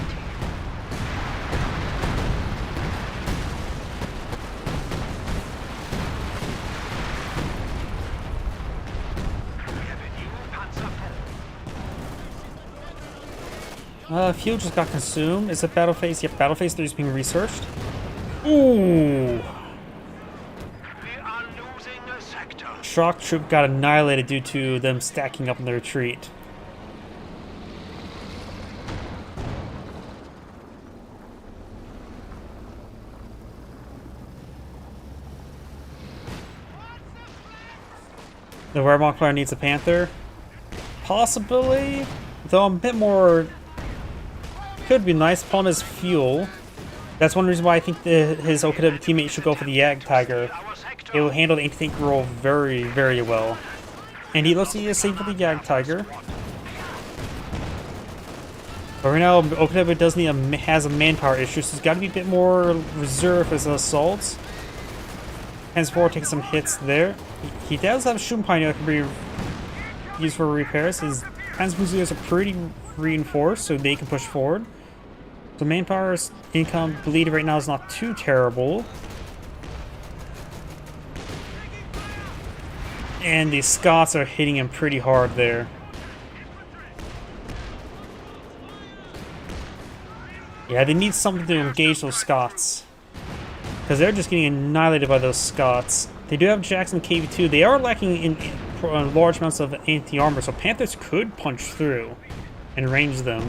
Fuel just got consumed. Is it battle phase? Yep, battle phase 3 is being researched. Ooh! We are losing a sector. Shock troop got annihilated due to them stacking up in the retreat. The Wehrmacht player needs a Panther. Possibly, though I'm a bit more... Could be nice. Problem is fuel. That's one reason why I think his Okada teammate should go for the Yag Tiger. It will handle the anti-tank role very, very well. And he looks like he is safe with the Yag Tiger. But right now, Okada does need has a manpower issue, so he's got to be a bit more reserved as assaults. Henceforth, taking some hits there. He does have a Shun Pioneer that can be used for repairs. His Panzerfusiliers are pretty reinforced, so they can push forward. So manpower's income bleed right now is not too terrible. And the Scots are hitting him pretty hard there. Yeah, they need something to engage those Scots. Because they're just getting annihilated by those Scots. They do have Jackson KV2. They are lacking in large amounts of anti-armor, so Panthers could punch through and range them.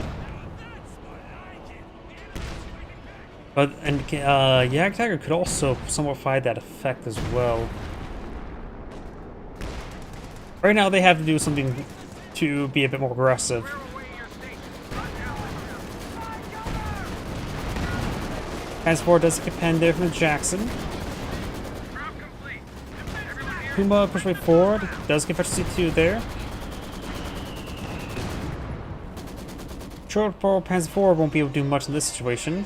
But Yag Tiger could also somewhat fight that effect as well. Right now they have to do something to be a bit more aggressive. Transport does depend there from Jackson. Puma push way forward. Does get efficiency 2 there. Short Pearl Panzer 4 won't be able to do much in this situation.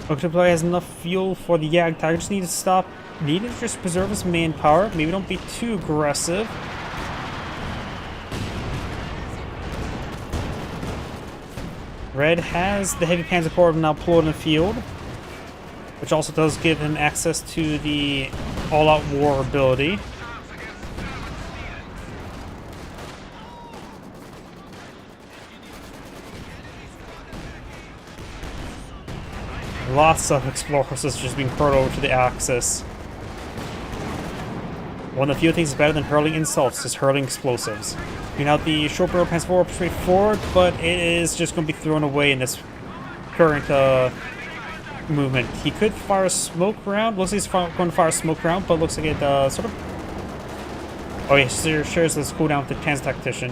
Octoplay has enough fuel for the Yag Tiger. Just need to stop. Need to just preserve his manpower. Maybe don't be too aggressive. Red has the heavy Panzer Corps now pulled in the field, which also does give him access to the all-out war ability. Lots of explorers just being hurled over to the Axis. One of the few things better than hurling insults is hurling explosives. You know, the short barrel Panzer 4 straight forward, but it is just going to be thrown away in this current movement. He could fire a smoke round. Looks like he's going to fire a smoke round, but looks like it sort of... Oh yeah, shares this cooldown with the Panzer Tactician.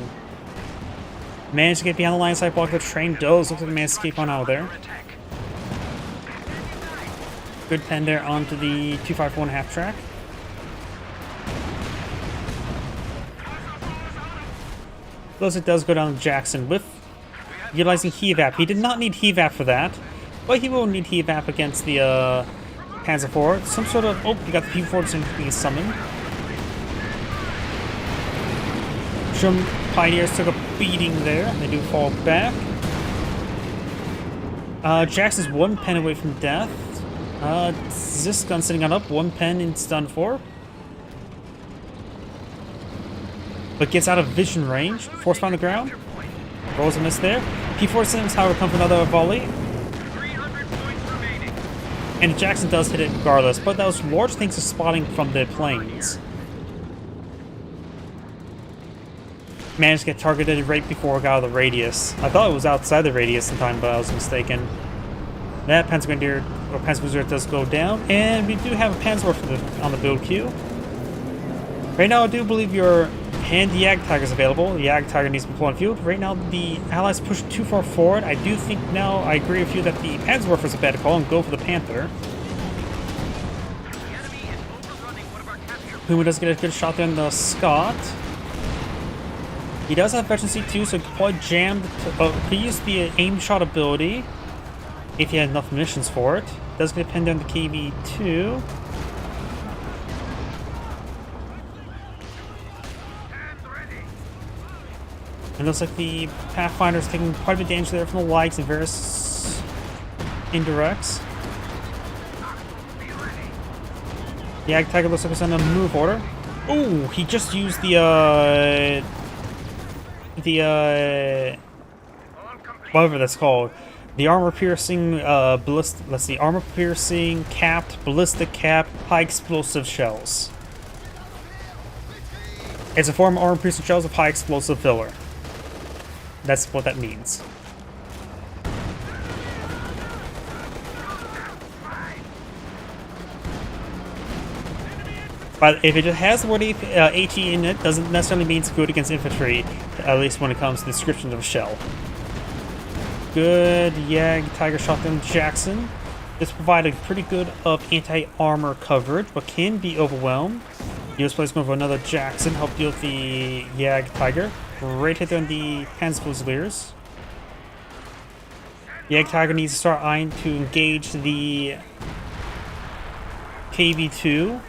Managed to get behind the line side block of the train. Does look like the man escape on out of there. Good pen there onto the 251.5 track. Thus it does go down to Jackson with utilizing Hevap. He did not need Hevap for that, but he will need Hevap against the Panzer IV. Some sort of... Oh, we got the P4 being summoned. Shun Pioneers took a beating there. They do fall back. Jackson's one pen away from death. This gun sitting on up, one pen and stun for. But gets out of vision range. Force on the ground. Rolls a miss there. P47's however come for another volley. And Jackson does hit it regardless, but those large things are spotting from the planes. Managed to get targeted right before it got out of the radius. I thought it was outside the radius sometime, but I was mistaken. That Panzer does go down, and we do have a Panzer on the build queue. Right now, I do believe your hand Yag Tiger is available. The Yag Tiger needs to be pulled on field. Right now, the Allies push too far forward. I do think now, I agree with you that the Panzerwerfer is a better call and go for the Panther. Puma does get a good shot there on the Scott. He does have veteran C2, so he could probably jam. He use the aim shot ability if he had enough munitions for it. Does get a pin down the KV2. It looks like the Pathfinder is taking quite a bit of damage there from the lights and various indirects. Yag Tiger looks like it's on a move order. Oh, he just used the whatever that's called. The armor-piercing, ballistic, let's see, armor-piercing, capped, ballistic cap, high-explosive shells. It's a form of armor-piercing shells of high-explosive filler. That's what that means. But if it just has the word AT in it, doesn't necessarily mean it's good against infantry, at least when it comes to descriptions of a shell. Good Yag Tiger Shotgun Jackson. This provides pretty good of anti-armor coverage, but can be overwhelmed. US players going for another Jackson, help deal with the Yag Tiger. Great hit there on the Panzer Fusiliers. Yag Tiger needs to start eyeing to engage the KV-2.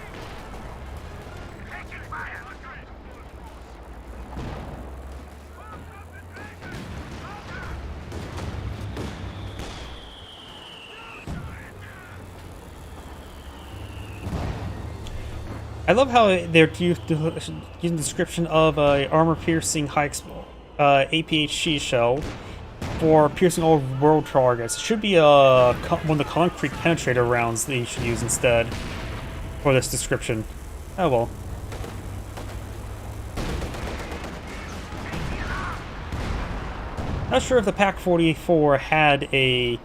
I love how they're using the description of a armor-piercing high APHC shell for piercing all world targets. It should be one of the concrete penetrator rounds that you should use instead for this description. Oh well. Not sure if the Pak-44 had a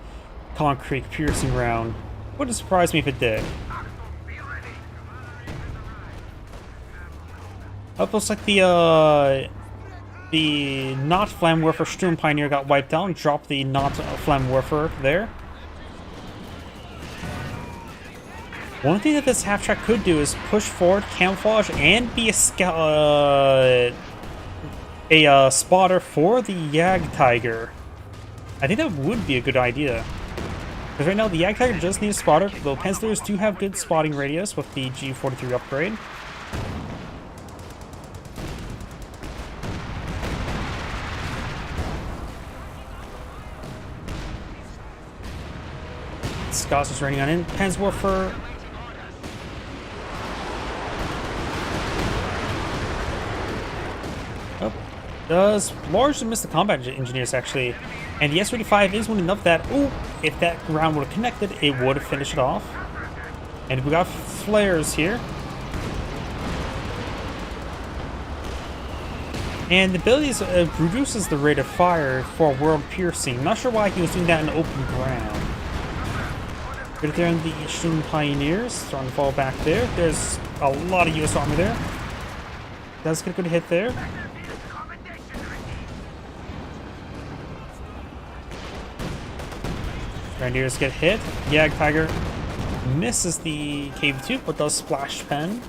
concrete piercing round. Wouldn't surprise me if it did. It looks like the not Flammenwerfer Sturm Pioneer got wiped out and dropped the not Flammenwerfer there. One thing that this half-track could do is push forward, camouflage, and be a spotter for the Yag Tiger. I think that would be a good idea. Because right now the Yag Tiger just needs a spotter, though Panzers do have good spotting radius with the G43 upgrade. Scots is running on in. Panzerwerfer. Oh, does largely miss the combat engineers actually, and the S-35 is one enough that if that round would have connected, it would have finished it off. And we got flares here, and the ability reduces the rate of fire for world piercing. Not sure why he was doing that in open ground. Right there on the Sturm Pioneers, starting to fall back there. There's a lot of US armor there. Does get a good hit there. Grenadiers get hit. Yag Tiger misses the KV-2, but does splash pen.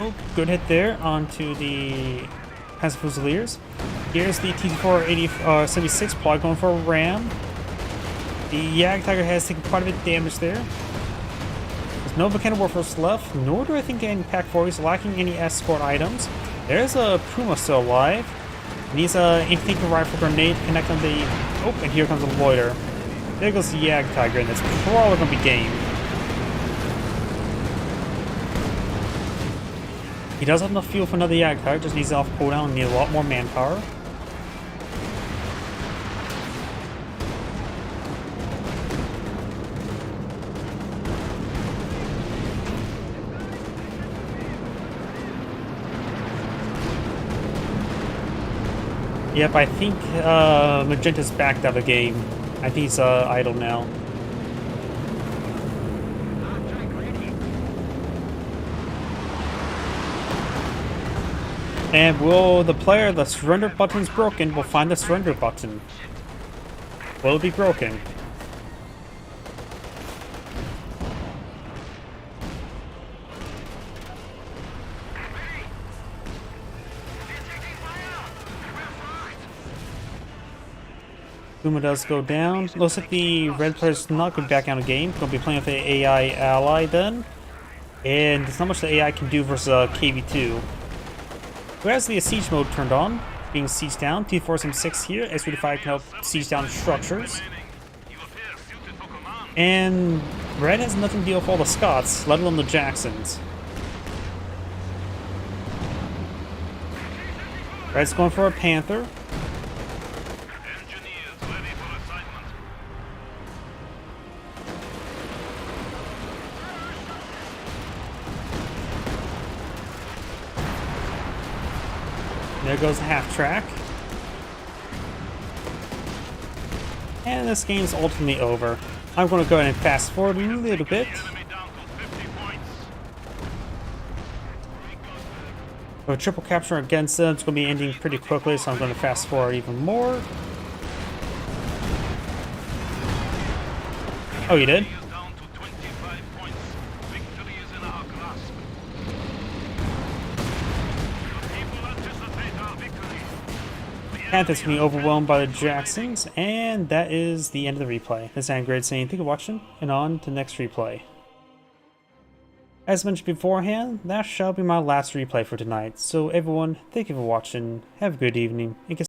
Oh, good hit there onto the Panzer Fusiliers. Here's the T-476 plot going for a ram. The Yag Tiger has taken quite a bit of damage there. There's no mechanical warfare left, nor do I think any Pak-4 is lacking any escort items. There's a Puma still alive. And he's anti-tank rifle grenade connect on the... Oh, and here comes the loiter. There goes the Yag Tiger, and that's probably going to be game. He does have enough fuel for another Yag Tiger, just needs off cooldown and need a lot more manpower. Yep, I think Magenta's backed out of the game. I think he's idle now. And will the player, the surrender button's broken, will find the surrender button. Will it be broken? Puma does go down. Looks like the red player's not going back out of the game. Going to be playing with the AI ally then. And there's not much the AI can do versus KV-2. Who has the siege mode turned on? Being sieged down. T-476 here. S-35 can help siege down structures. You appear suited for command. And Red has nothing to deal with all the Scots, let alone the Jacksons. Red's going for a Panther. Engineers ready for assignment. There goes the half track. And this game's ultimately over. I'm going to go ahead and fast forward a little bit. Enemy down to 50 points. With a triple capture against them, it's going to be ending pretty quickly, so I'm going to fast forward even more. Oh, you did? Is down to 25 points. Victory is in our grasp. The people anticipate our victory. Panthers being overwhelmed by the Jacksons, and that is the end of the replay. This is Angry saying thank you for watching, and on to the next replay. As mentioned beforehand, that shall be my last replay for tonight, so everyone, thank you for watching, have a good evening, and